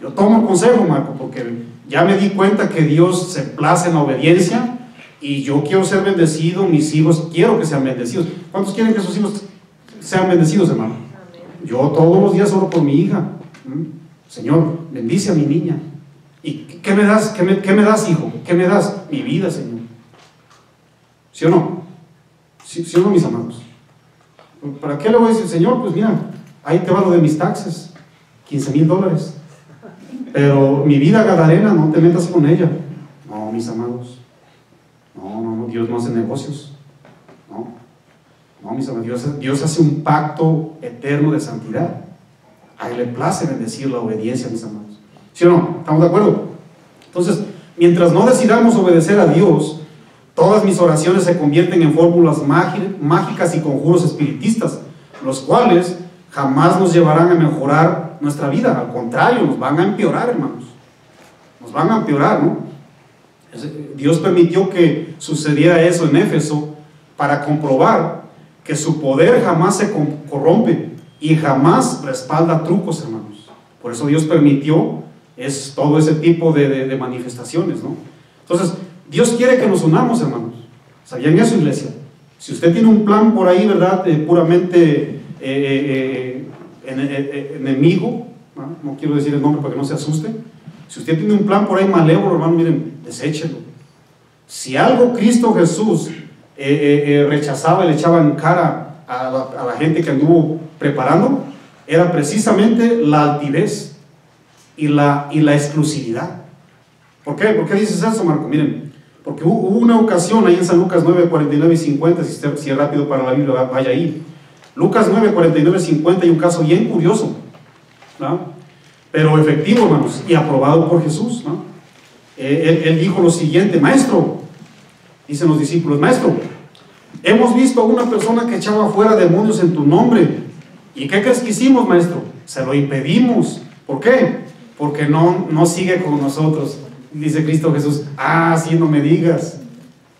Yo tomo el consejo, Marco, porque ya me di cuenta que Dios se place en la obediencia y yo quiero ser bendecido, mis hijos quiero que sean bendecidos. ¿Cuántos quieren que sus hijos sean bendecidos, hermano? Yo todos los días oro por mi hija. Señor, bendice a mi niña. ¿Y qué me das? ¿Qué me das, hijo? ¿Qué me das? Mi vida, Señor. ¿Sí o no? ¿Sí o no, mis amados? ¿Para qué le voy a decir, Señor? Pues mira, ahí te va lo de mis taxes, $15,000. Pero mi vida gadarena, no te metas con ella. No, mis amados. No, Dios no hace negocios. No, mis amados. Dios hace un pacto eterno de santidad. A Él le place bendecir la obediencia, mis amados. ¿Sí o no? ¿Estamos de acuerdo? Entonces, mientras no decidamos obedecer a Dios, todas mis oraciones se convierten en fórmulas mágicas y conjuros espiritistas, los cuales jamás nos llevarán a mejorar nuestra vida. Al contrario, nos van a empeorar, hermanos. Nos van a empeorar, ¿no? Dios permitió que sucediera eso en Éfeso para comprobar que su poder jamás se corrompe y jamás respalda trucos, hermanos. Por eso Dios permitió todo ese tipo de manifestaciones, ¿no? Entonces, Dios quiere que nos unamos, hermanos. ¿Sabían eso, iglesia? Si usted tiene un plan por ahí, ¿verdad? Puramente enemigo, no quiero decir el nombre para que no se asuste. Si usted tiene un plan por ahí malévolo, hermano, miren, deséchelo. Si algo Cristo Jesús rechazaba y le echaba en cara a la gente que anduvo preparando, era precisamente la altivez y la exclusividad. ¿Por qué? ¿Por qué dices eso, Marco? Miren, porque hubo una ocasión ahí en San Lucas 9, 49 y 50, si es rápido para la Biblia, vaya ahí. Lucas 9, 49 y 50, hay un caso bien curioso, ¿no? Pero efectivo, hermanos, y aprobado por Jesús, ¿no? Él dijo lo siguiente: Maestro, dicen los discípulos, Maestro, hemos visto a una persona que echaba fuera demonios en tu nombre. ¿Y qué crees que hicimos, Maestro? Se lo impedimos. ¿Por qué? Porque no sigue con nosotros. Dice Cristo Jesús, sí, no me digas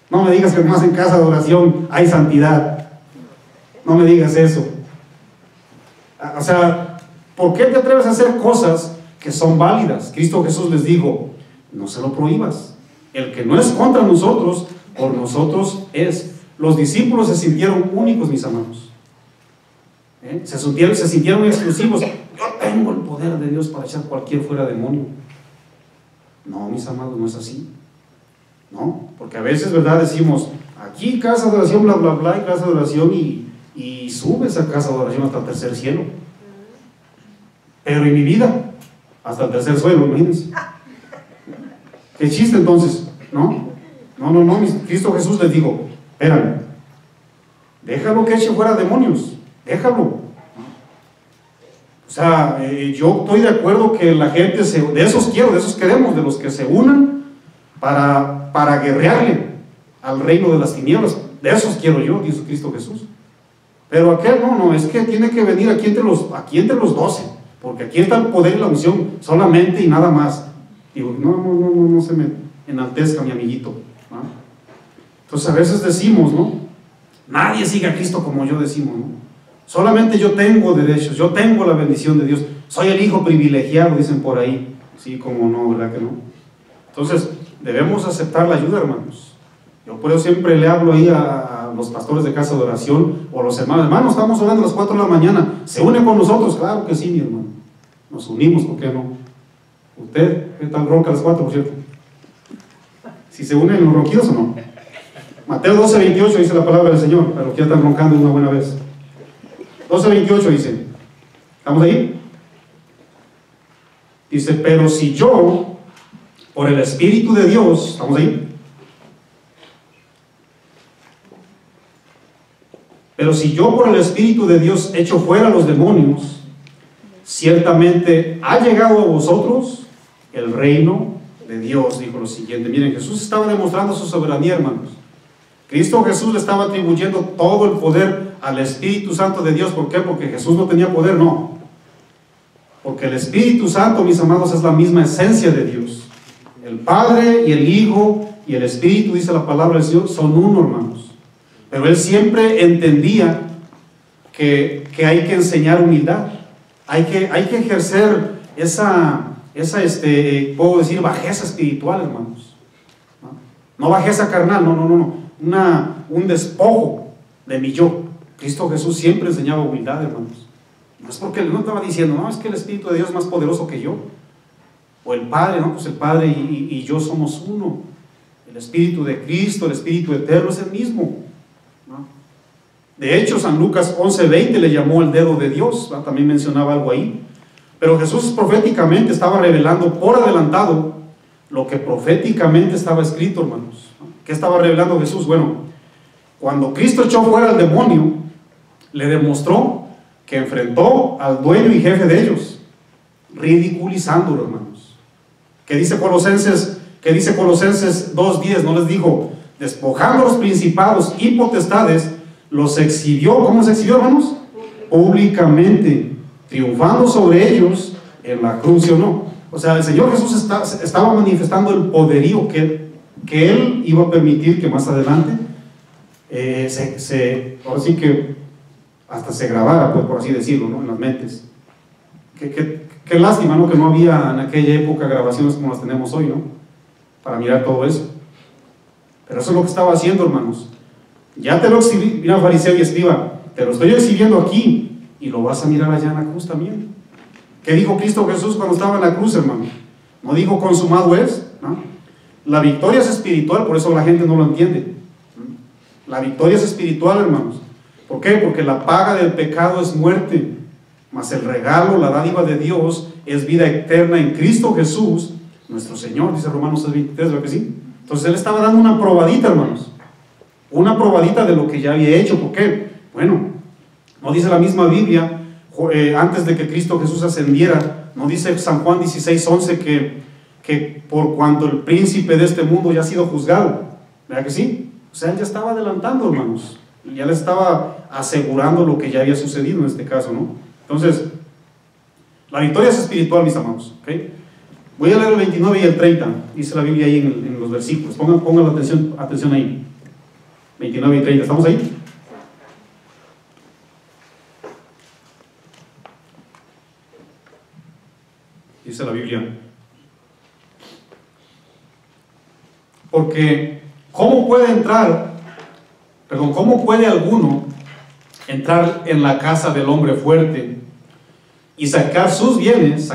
que más en casa de oración hay santidad. No me digas eso. O sea, ¿por qué te atreves a hacer cosas que son válidas? Cristo Jesús les dijo, no se lo prohíbas. El que no es contra nosotros, por nosotros es. Los discípulos se sintieron únicos, mis amados. Se sintieron exclusivos. Yo tengo el poder de Dios para echar cualquier fuera demonio. No, mis amados, no es así. No, porque a veces, ¿verdad? Decimos, aquí casa de oración, bla, bla, bla, y casa de oración, y subes a casa de oración hasta el tercer cielo. Pero en mi vida, hasta el tercer suelo, imagínense. ¿Qué chiste entonces? No, Cristo Jesús les dijo, espérame, déjalo que eche fuera demonios, déjalo. O sea, yo estoy de acuerdo que la gente, de esos queremos, de los que se unan para guerrearle al reino de las tinieblas. De esos quiero yo, dice Cristo Jesús. Pero aquel no, es que tiene que venir aquí entre los 12, porque aquí está el poder y la unción, solamente y nada más. Digo, no se me enaltezca, mi amiguito, ¿no? Entonces a veces decimos, ¿no? Nadie sigue a Cristo como yo, decimos, ¿no? Solamente yo tengo derechos, yo tengo la bendición de Dios, soy el hijo privilegiado, dicen por ahí. Sí, como no, ¿verdad que no? Entonces, debemos aceptar la ayuda, hermanos. Yo por eso siempre le hablo ahí a los pastores de casa de oración, o a los hermanos, estamos orando a las 4 de la mañana, ¿se une con nosotros? Claro que sí, mi hermano. Nos unimos, ¿por qué no? ¿Usted qué tal ronca a las 4, por cierto? si se unen los ronquidos o no. Mateo 12:28 dice la palabra del Señor, para los que ya están roncando una buena vez. 12:28 dice, ¿estamos ahí? Dice, pero si yo, por el Espíritu de Dios, ¿estamos ahí? Pero si yo por el Espíritu de Dios echo fuera a los demonios, ciertamente ha llegado a vosotros el reino de Dios. Dijo lo siguiente, miren, Jesús estaba demostrando su soberanía, hermanos. Cristo Jesús le estaba atribuyendo todo el poder al Espíritu Santo de Dios. ¿Por qué? Porque Jesús no tenía poder, no. Porque el Espíritu Santo, mis amados, es la misma esencia de Dios. El Padre y el Hijo y el Espíritu, dice la palabra del Señor, son uno, hermanos. Pero él siempre entendía que hay que enseñar humildad. Hay que ejercer esa puedo decir, bajeza espiritual, hermanos. No bajeza carnal, no. Un despojo de mi yo. Cristo Jesús siempre enseñaba humildad, hermanos. No es porque él no estaba diciendo, no, es que el Espíritu de Dios es más poderoso que yo. O el Padre, no, pues el Padre y yo somos uno. El Espíritu de Cristo, el Espíritu eterno es el mismo, ¿no? De hecho, San Lucas 11:20 le llamó el dedo de Dios, ¿no? También mencionaba algo ahí. Pero Jesús proféticamente estaba revelando por adelantado lo que proféticamente estaba escrito, hermanos. ¿Qué estaba revelando Jesús? Bueno, cuando Cristo echó fuera al demonio, le demostró que enfrentó al dueño y jefe de ellos, ridiculizándolo, hermanos. ¿Qué dice Colosenses 2:10? No les dijo, despojando a los principados y potestades, los exhibió. ¿Cómo se exhibió, hermanos? Públicamente, triunfando sobre ellos en la cruz, ¿sí o no? O sea, el Señor Jesús estaba manifestando el poderío que Él iba a permitir que más adelante ahora sí que hasta se grabara, pues, por así decirlo, ¿no? En las mentes. Qué lástima, ¿no? Que no había en aquella época grabaciones como las tenemos hoy, ¿no? Para mirar todo eso. Pero eso es lo que estaba haciendo, hermanos. Ya te lo exhibí, mira, fariseo y escriba, te lo estoy exhibiendo aquí y lo vas a mirar allá en la cruz también. ¿Qué dijo Cristo Jesús cuando estaba en la cruz, hermano? No dijo consumado es, ¿no? La victoria es espiritual, por eso la gente no lo entiende. La victoria es espiritual, hermanos. ¿Por qué? Porque la paga del pecado es muerte, mas el regalo, la dádiva de Dios es vida eterna en Cristo Jesús, nuestro Señor, dice Romanos 6:23, ¿verdad que sí? Entonces Él estaba dando una probadita, hermanos. Una probadita de lo que ya había hecho. ¿Por qué? Bueno, no dice la misma Biblia, antes de que Cristo Jesús ascendiera, no dice San Juan 16:11 que por cuanto el príncipe de este mundo ya ha sido juzgado, ¿verdad que sí? O sea, Él ya estaba adelantando, hermanos, ya le estaba asegurando lo que ya había sucedido en este caso, ¿no? Entonces, la victoria es espiritual, mis amados, ¿ok? Voy a leer el 29 y el 30, dice la Biblia ahí en los versículos, pongan atención ahí, 29 y 30, ¿estamos ahí? Dice la Biblia, porque ¿cómo puede alguno entrar en la casa del hombre fuerte y saquear sus bienes,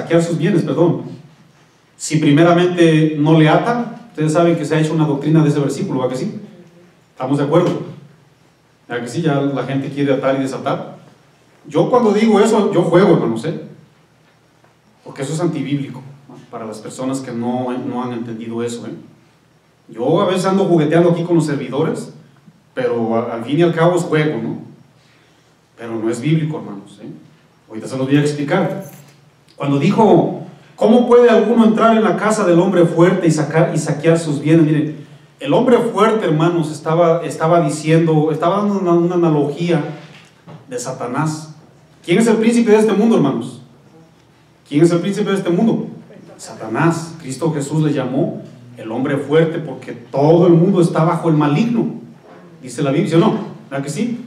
si primeramente no le atan? Ustedes saben que se ha hecho una doctrina de ese versículo, ¿verdad que sí? ¿Estamos de acuerdo? ¿Verdad que sí? Ya la gente quiere atar y desatar. Yo cuando digo eso, yo juego, hermanos, porque eso es antibíblico, ¿no? Para las personas que no han entendido eso, Yo a veces ando jugueteando aquí con los servidores, pero al fin y al cabo es juego, ¿no? Pero no es bíblico, hermanos, Ahorita se los voy a explicar. Cuando dijo, ¿cómo puede alguno entrar en la casa del hombre fuerte y saquear sus bienes? Miren, el hombre fuerte, hermanos, estaba dando una analogía de Satanás. ¿Quién es el príncipe de este mundo, hermanos? ¿Quién es el príncipe de este mundo? Satanás. Cristo Jesús le llamó el hombre fuerte porque todo el mundo está bajo el maligno, dice la Biblia, ¿sí o no? ¿Verdad que sí?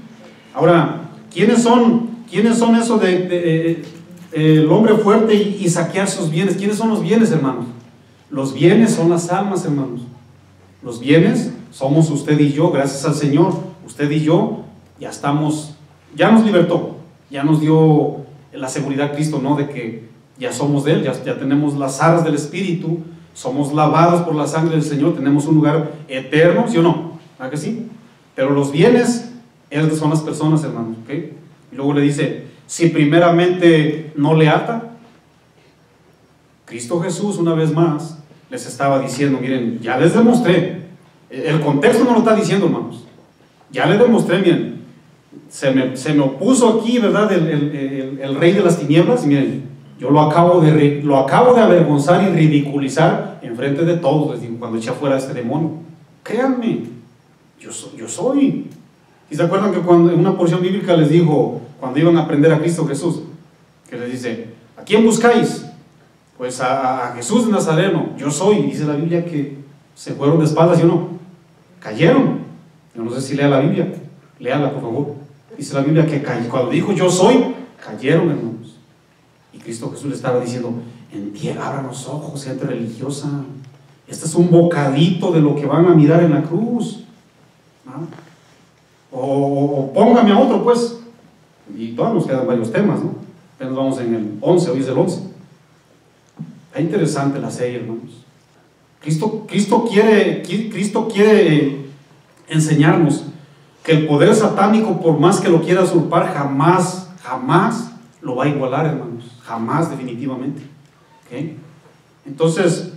Ahora, ¿quiénes son eso de el hombre fuerte y saquear sus bienes? ¿Quiénes son los bienes, hermanos? Los bienes son las almas, hermanos. Los bienes somos usted y yo, gracias al Señor. Usted y yo ya nos libertó, ya nos dio la seguridad Cristo, ¿no? De que ya somos de Él, ya tenemos las arras del Espíritu, somos lavados por la sangre del Señor, tenemos un lugar eterno, ¿sí o no? ¿Ah que sí? Pero los bienes, esas son las personas, hermanos, ¿ok? Y luego le dice, si primeramente no le ata, Cristo Jesús, una vez más, les estaba diciendo, miren, ya les demostré, el contexto no lo está diciendo, hermanos, ya les demostré, miren, se me opuso aquí, ¿verdad?, el rey de las tinieblas, y miren, yo lo acabo de avergonzar y ridiculizar en frente de todos, les digo, cuando eché fuera a este demonio. Créanme, yo soy. ¿Y se acuerdan que cuando en una porción bíblica les dijo, cuando iban a aprender a Cristo Jesús, que les dice, ¿a quién buscáis? Pues a Jesús de Nazareno, yo soy. Dice la Biblia que se fueron de espaldas, ¿sí o no? Cayeron. Yo no sé si lea la Biblia, léala por favor. Dice la Biblia que cuando dijo yo soy, cayeron, hermanos. Y Cristo Jesús le estaba diciendo, abran los ojos, gente religiosa. Este es un bocadito de lo que van a mirar en la cruz. ¿No? O póngame a otro, pues. Y todavía nos quedan varios temas, ¿no? Apenas vamos en el 11, hoy es el 11. Es interesante la serie, hermanos. Cristo quiere enseñarnos que el poder satánico, por más que lo quiera usurpar, jamás lo va a igualar, hermanos. Jamás, definitivamente. ¿Okay? Entonces,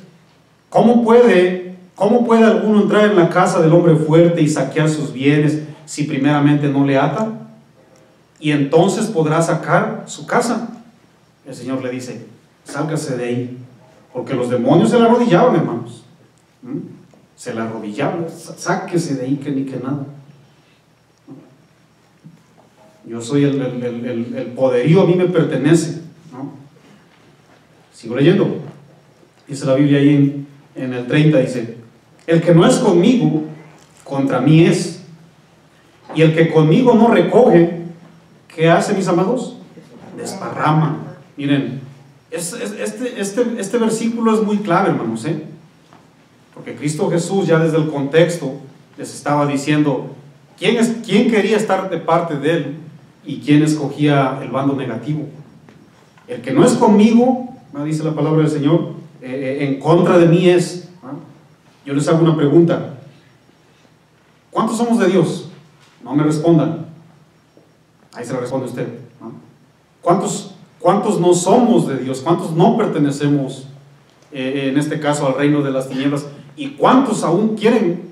¿cómo puede alguno entrar en la casa del hombre fuerte y saquear sus bienes si primeramente no le ata? Y entonces podrá sacar su casa. El Señor le dice, sálgase de ahí. Porque los demonios se le arrodillaban, hermanos. Se le arrodillaban. Sáquese de ahí, que ni que nada. Yo soy el poderío, a mí me pertenece, ¿no? Sigo leyendo. Dice la Biblia ahí en el 30, dice, el que no es conmigo, contra mí es. Y el que conmigo no recoge, ¿qué hace, mis amados? Desparrama. Miren, este versículo es muy clave, hermanos, porque Cristo Jesús ya desde el contexto les estaba diciendo quién quería estar de parte de él y quién escogía el bando negativo. El que no es conmigo, ¿no?, dice la palabra del Señor, en contra de mí es. ¿No? Yo les hago una pregunta, ¿cuántos somos de Dios? No me respondan, ahí se lo responde usted, ¿no? ¿Cuántos no somos de Dios? ¿Cuántos no pertenecemos, en este caso, al reino de las tinieblas? ¿Y cuántos aún quieren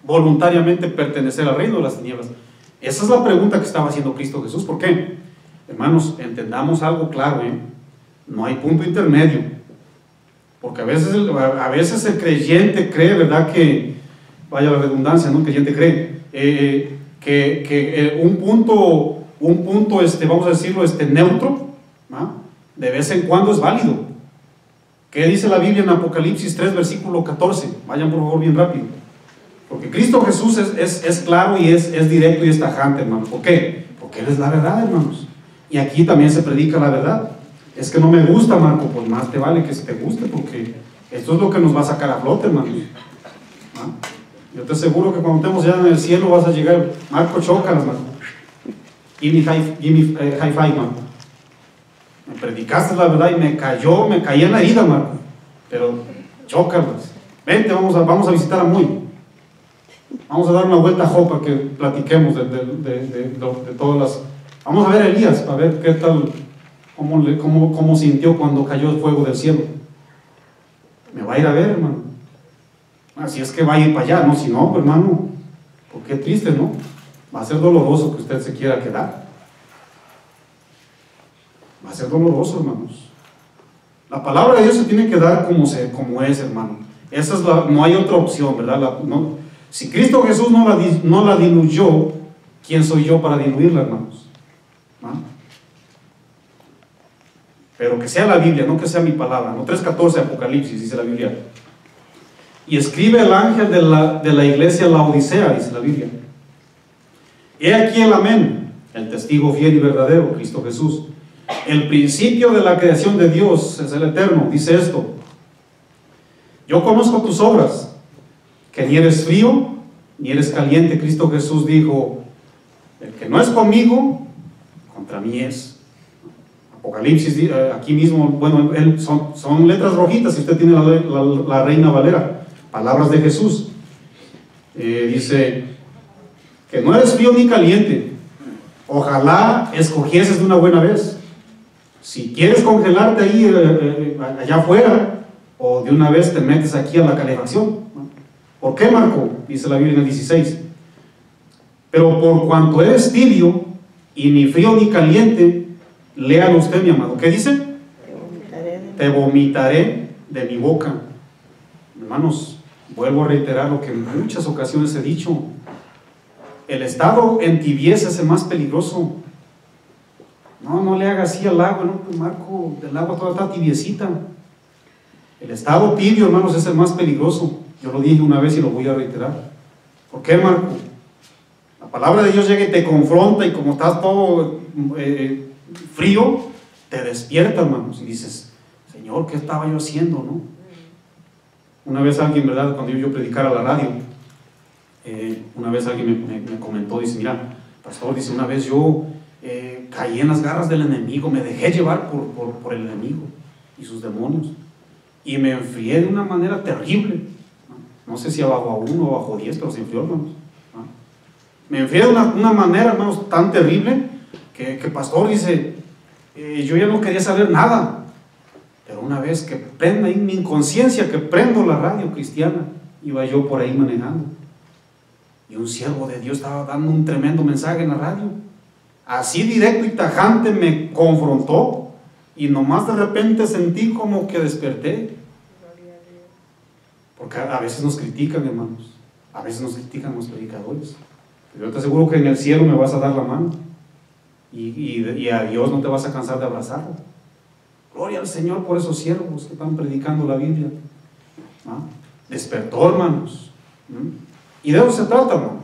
voluntariamente pertenecer al reino de las tinieblas? Esa es la pregunta que estaba haciendo Cristo Jesús. ¿Por qué? Hermanos, entendamos algo claro, no hay punto intermedio. Porque a veces el creyente cree, ¿verdad?, que, vaya la redundancia, ¿no? El creyente cree que un punto, vamos a decirlo, neutro, ¿no?, de vez en cuando es válido. ¿Qué dice la Biblia en Apocalipsis 3, versículo 14? Vayan por favor bien rápido. Porque Cristo Jesús es claro y es directo y es tajante, hermanos. ¿Por qué? Porque Él es la verdad, hermanos. Y aquí también se predica la verdad. Es que no me gusta, Marco, pues más te vale que si te guste, porque esto es lo que nos va a sacar a flote, hermanos. ¿Ah? Yo te aseguro que cuando estemos ya en el cielo vas a llegar, Marco, chócalas, Marco. Give me high five, Marco. Me predicaste la verdad y me caí en la herida, Marco. Pero chócalas. Vente, vamos a visitar a Muy. Vamos a dar una vuelta a Jopa, que platiquemos de todas las... Vamos a ver a Elías, para ver qué tal, cómo sintió cuando cayó el fuego del cielo. Me va a ir a ver, hermano. Así es que va a ir para allá, ¿no? Si no, hermano, pues qué triste, ¿no? Va a ser doloroso que usted se quiera quedar. Va a ser doloroso, hermanos. La palabra de Dios se tiene que dar como es, hermano. Esa es no hay otra opción, ¿verdad? Si Cristo Jesús no la diluyó, ¿quién soy yo para diluirla, hermanos? ¿Ah? Pero que sea la Biblia, no que sea mi palabra. No, 3:14 Apocalipsis, dice la Biblia. Y escribe el ángel de la iglesia Laodicea, dice la Biblia. He aquí el amén, el testigo fiel y verdadero, Cristo Jesús. El principio de la creación de Dios es el eterno. Dice esto: yo conozco tus obras, que ni eres frío ni eres caliente. Cristo Jesús dijo: el que no es conmigo, contra mí es. Apocalipsis, aquí mismo, bueno, son letras rojitas, si usted tiene la Reina Valera, palabras de Jesús. Dice que no eres frío ni caliente, ojalá escogieses de una buena vez. Si quieres congelarte ahí allá afuera, o de una vez te metes aquí a la calefacción. ¿Por qué, Marco? Dice la Biblia en el 16. Pero por cuanto eres tibio y ni frío ni caliente, léalo usted, mi amado. ¿Qué dice? Te vomitaré de mi boca. Hermanos, vuelvo a reiterar lo que en muchas ocasiones he dicho. El estado en tibieza es el más peligroso. No le haga así al agua, no, pues Marco, el agua toda está tibiecita. El estado tibio, hermanos, es el más peligroso. Yo lo dije una vez y lo voy a reiterar. ¿Por qué, Marco? La palabra de Dios llega y te confronta, y como estás todo frío, te despierta, hermanos, y dices, Señor, ¿qué estaba yo haciendo, no? Una vez alguien, ¿verdad?, cuando yo predicara a la radio, una vez alguien me comentó, dice, mira, pastor, dice, una vez yo caí en las garras del enemigo, me dejé llevar por el enemigo y sus demonios, y me enfrié de una manera terrible. No sé si abajo a 1 o bajo 10, pero se enfrió, hermanos. Me enfrié de una manera, hermanos, tan terrible que pastor dice, yo ya no quería saber nada. Pero una vez que prenda en mi inconsciencia, que prendo la radio cristiana, iba yo por ahí manejando, y un siervo de Dios estaba dando un tremendo mensaje en la radio, así directo y tajante me confrontó, y nomás de repente sentí como que desperté. Porque a veces nos critican, hermanos, a veces nos critican los predicadores, pero yo te aseguro que en el cielo me vas a dar la mano, y a Dios no te vas a cansar de abrazarlo. Gloria al Señor por esos siervos que están predicando la Biblia. Despertó, hermanos. Y de eso se trata, hermanos.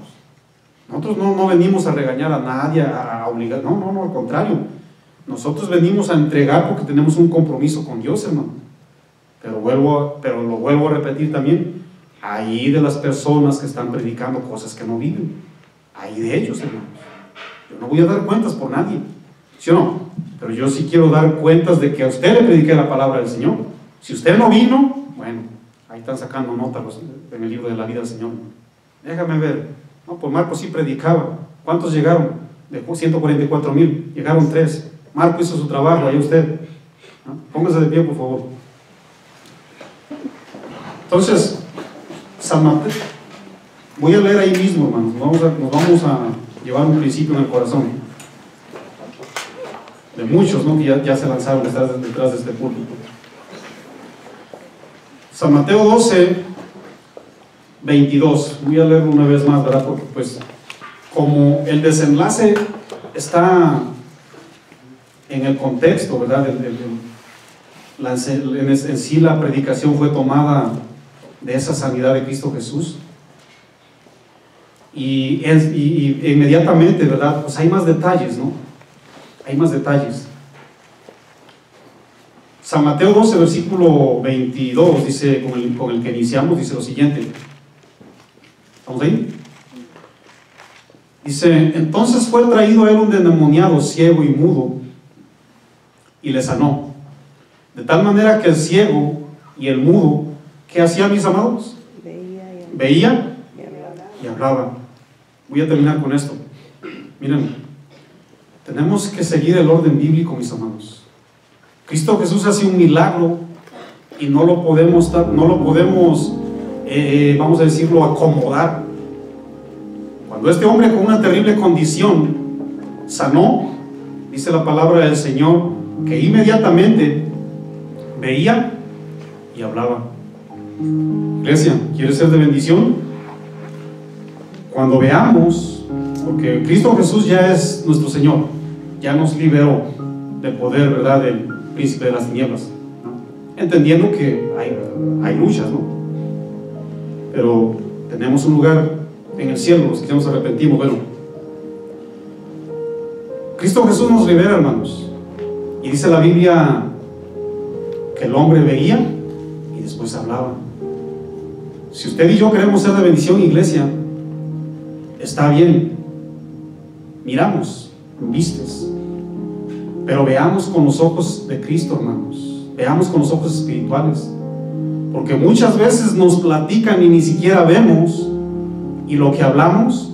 Nosotros no venimos a regañar a nadie, a obligar, no, al contrario. Nosotros venimos a entregar porque tenemos un compromiso con Dios, hermano. Pero lo vuelvo a repetir también, ahí de las personas que están predicando cosas que no viven, ahí de ellos, hermanos. Yo no voy a dar cuentas por nadie, ¿sí o no? Pero yo sí quiero dar cuentas de que a usted le prediqué la palabra del Señor. Si usted no vino, bueno, ahí están sacando notas en el libro de la vida del Señor. Déjame ver. No, pues Marco sí predicaba. ¿Cuántos llegaron? De 144,000, llegaron 3. Marco hizo su trabajo, ahí usted. Póngase de pie, por favor. Entonces, San Mateo, voy a leer ahí mismo, hermanos. Nos vamos a llevar un principio en el corazón de muchos, ¿no?, que ya se lanzaron detrás de este púlpito. San Mateo 12, 22. Voy a leerlo una vez más, ¿verdad? Porque pues como el desenlace está en el contexto, ¿verdad? En sí la predicación fue tomada de esa sanidad de Cristo Jesús, y inmediatamente, ¿verdad?, pues hay más detalles, ¿no? Hay más detalles. San Mateo 12, versículo 22, dice, con el que iniciamos, dice lo siguiente. ¿Estamos ahí? Dice, entonces fue traído a él un endemoniado, ciego y mudo, y le sanó. De tal manera que el ciego y el mudo, ¿qué hacían, mis amados? Veía y hablaba. Voy a terminar con esto. Miren, tenemos que seguir el orden bíblico, mis amados. Cristo Jesús hace un milagro y no lo podemos vamos a decirlo, acomodar. Cuando este hombre con una terrible condición sanó, dice la palabra del Señor, que inmediatamente veía y hablaba. Iglesia, ¿quieres ser de bendición? Cuando veamos, porque Cristo Jesús ya es nuestro Señor, ya nos liberó del poder, ¿verdad?, del príncipe de las tinieblas, ¿no? Entendiendo que hay luchas, ¿no? Pero tenemos un lugar en el cielo, los que nos arrepentimos. Bueno, Cristo Jesús nos libera, hermanos, y dice la Biblia que el hombre veía y después hablaba. Si usted y yo queremos ser de bendición, iglesia, está bien, miramos, vistes, Pero veamos con los ojos de Cristo, hermanos. Veamos con los ojos espirituales. Porque muchas veces nos platican y ni siquiera vemos, y lo que hablamos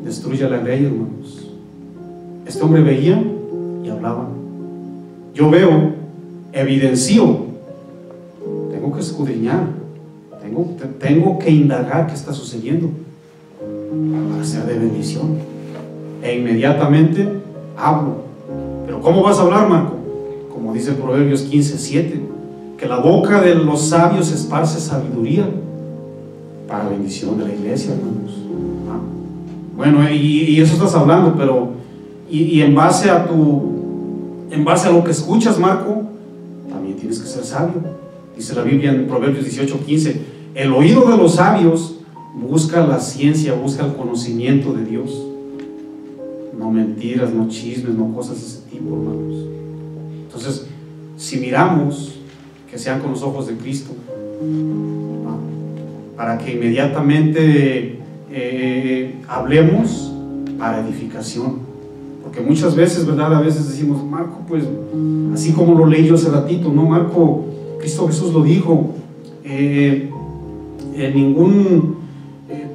destruye la ley, hermanos. Este hombre veía y hablaba. Yo veo, evidencio, tengo que escudriñar, tengo que indagar qué está sucediendo para ser de bendición. E inmediatamente hablo. Pero ¿cómo vas a hablar, Marco? Como dice Proverbios 15:7, que la boca de los sabios esparce sabiduría para bendición de la iglesia, hermanos. Bueno, y eso estás hablando, pero y en base a lo que escuchas, Marco, también tienes que ser sabio. Dice la Biblia en Proverbios 18:15, el oído de los sabios busca la ciencia, busca el conocimiento de Dios. No mentiras, no chismes, no cosas de ese tipo, hermanos. Entonces, si miramos, que sean con los ojos de Cristo, para que inmediatamente hablemos para edificación. Porque muchas veces, ¿verdad? A veces decimos, Marco, pues, así como lo leí yo hace ratito, ¿no? Marco, Cristo Jesús lo dijo,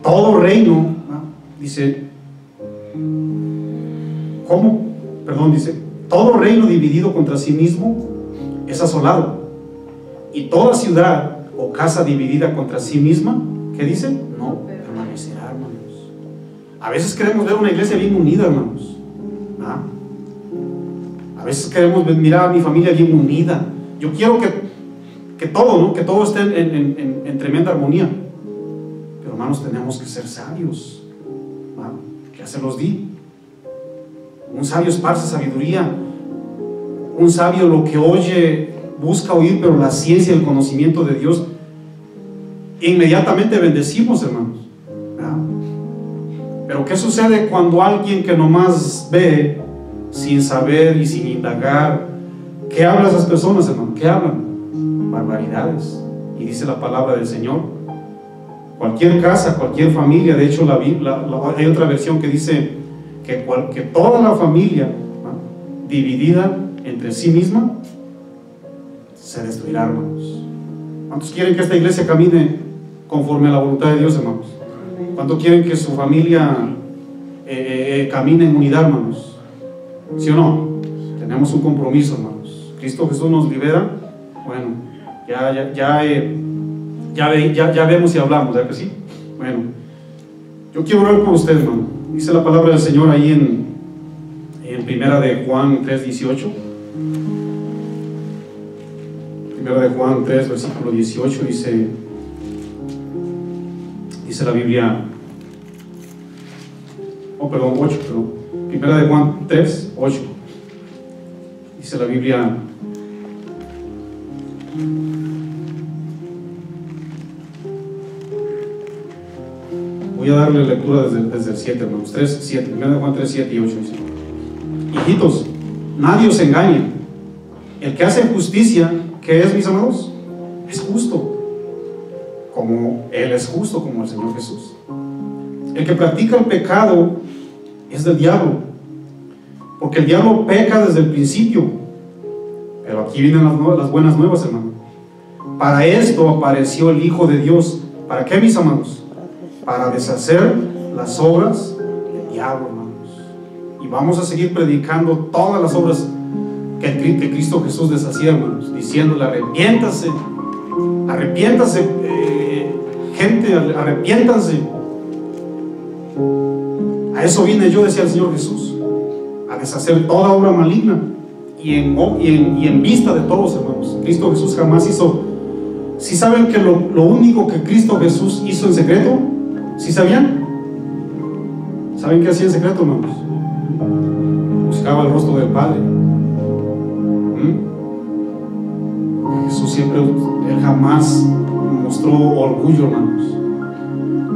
todo reino, ¿no? Dice, ¿cómo? Perdón, dice, todo reino dividido contra sí mismo es asolado, y toda ciudad o casa dividida contra sí misma, ¿qué dice? No permanecerá, hermanos. A veces queremos ver una iglesia bien unida, hermanos. A veces queremos mirar a mi familia bien unida. Yo quiero que todo, ¿no? Que todo esté en tremenda armonía. Pero, hermanos, tenemos que ser sabios. Ya se los di. Un sabio esparce sabiduría. Un sabio lo que oye busca oír, pero la ciencia y el conocimiento de Dios inmediatamente bendecimos, hermanos. Pero ¿qué sucede cuando alguien que nomás ve sin saber y sin indagar? ¿Qué hablan esas personas, hermano? ¿Qué hablan? Barbaridades. Y dice la palabra del Señor, cualquier casa, cualquier familia, de hecho hay otra versión que dice que toda la familia, ¿no?, dividida entre sí misma se destruirá, hermanos. ¿Cuántos quieren que esta iglesia camine conforme a la voluntad de Dios, hermanos? ¿Cuántos quieren que su familia camine en unidad, hermanos? ¿Sí o no? Tenemos un compromiso, hermanos. Cristo Jesús nos libera. Bueno, ya vemos y hablamos, ¿verdad que sí? Bueno, yo quiero orar por usted, hermano. Dice la palabra del Señor ahí en primera de Juan 3:18. Primera de Juan 3, versículo 18, dice la Biblia, 8, Primera de Juan 3, 8. Dice la Biblia, voy a darle lectura desde el 7, hermanos. 3, 7, Primera de Juan 3, 7 y 8. Dice, hijitos, nadie os engañe. El que hace justicia, ¿qué es, mis amados? Es justo, como Él es justo, como el Señor Jesús. El que practica el pecado es del diablo, porque el diablo peca desde el principio. Pero aquí vienen las buenas nuevas, hermano. Para esto apareció el Hijo de Dios. ¿Para qué, mis amados? Para deshacer las obras del diablo, hermanos. Y vamos a seguir predicando todas las obras que Cristo Jesús deshacía, hermanos, diciéndole, arrepiéntase, gente, arrepiéntanse. A eso vine yo, decía el Señor Jesús, a deshacer toda obra maligna y en vista de todos, hermanos. Cristo Jesús jamás hizo. ¿Sí saben que lo único que Cristo Jesús hizo en secreto? ¿Sí sabían? ¿Saben qué hacía en secreto, hermanos? Buscaba el rostro del Padre. Jesús siempre, Él jamás mostró orgullo, hermanos.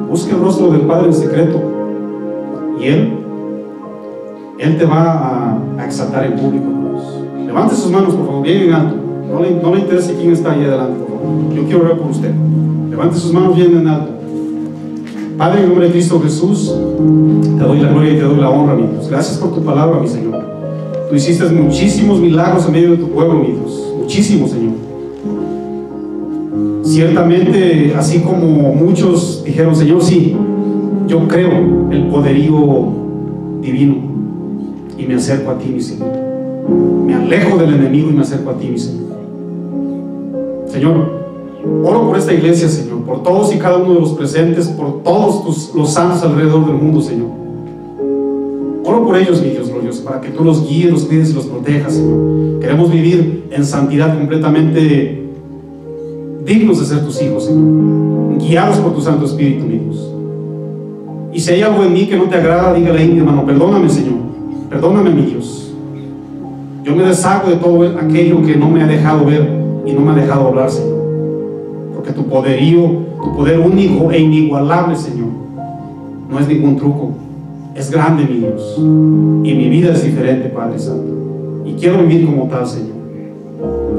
Busque el rostro del Padre en secreto y Él te va a exaltar en público, hermanos. Levante sus manos, por favor, bien en alto. No le interese quién está ahí adelante, por favor. Yo quiero orar por usted. Levante sus manos bien en alto. Padre, en nombre de Cristo Jesús, te doy la gloria y te doy la honra, mi Dios. Gracias por tu palabra, mi Señor. Tú hiciste muchísimos milagros en medio de tu pueblo, mi Dios. Muchísimos, Señor. Ciertamente, así como muchos dijeron, Señor, sí, yo creo el poderío divino y me acerco a ti, mi Señor. Me alejo del enemigo y me acerco a ti, mi Señor. Señor, oro por esta iglesia, Señor, por todos y cada uno de los presentes, por todos los santos alrededor del mundo, Señor. Oro por ellos, mi Dios glorioso, para que tú los guíes, los cuides y los protejas, Señor. Queremos vivir en santidad completamente dignos de ser tus hijos, Señor, guiados por tu Santo Espíritu, mi Dios. Y si hay algo en mí que no te agrada, dígale ahí, mi hermano, perdóname, Señor, perdóname, mi Dios. Yo me deshago de todo aquello que no me ha dejado ver y no me ha dejado hablar, Señor, porque tu poderío, tu poder único e inigualable, Señor, no es ningún truco, es grande, mi Dios, y mi vida es diferente, Padre Santo, y quiero vivir como tal, Señor.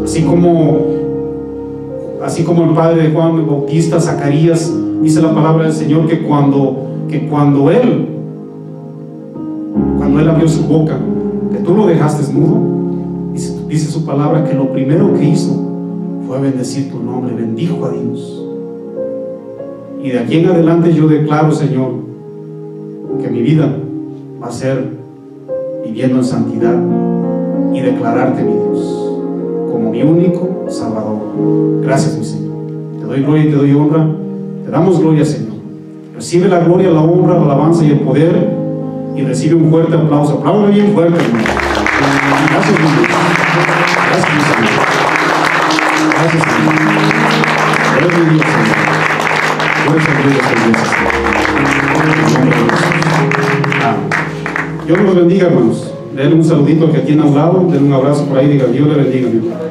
Así como el padre de Juan el Bautista, Zacarías, dice la palabra del Señor que cuando él abrió su boca, que tú lo dejaste mudo, dice su palabra que lo primero que hizo fue bendecir tu nombre, bendijo a Dios. Y de aquí en adelante yo declaro, Señor, que mi vida va a ser viviendo en santidad y declararte, mi Dios, como mi único Salvador. Gracias, mi Señor. Te doy gloria y te doy honra. Te damos gloria, Señor. Recibe la gloria, la honra, la alabanza y el poder, y recibe un fuerte aplauso. Apláudale bien fuerte, hermano. Gracias, mi Dios. Gracias, mi Señor. Gracias, Señor. Eres mi Dios, Señor. Eres el Dios de Dios, Señor. Dios los bendiga, hermanos. Denle un saludito al que tiene a un lado, denle un abrazo por ahí, diga Dios le bendiga, mi hermano.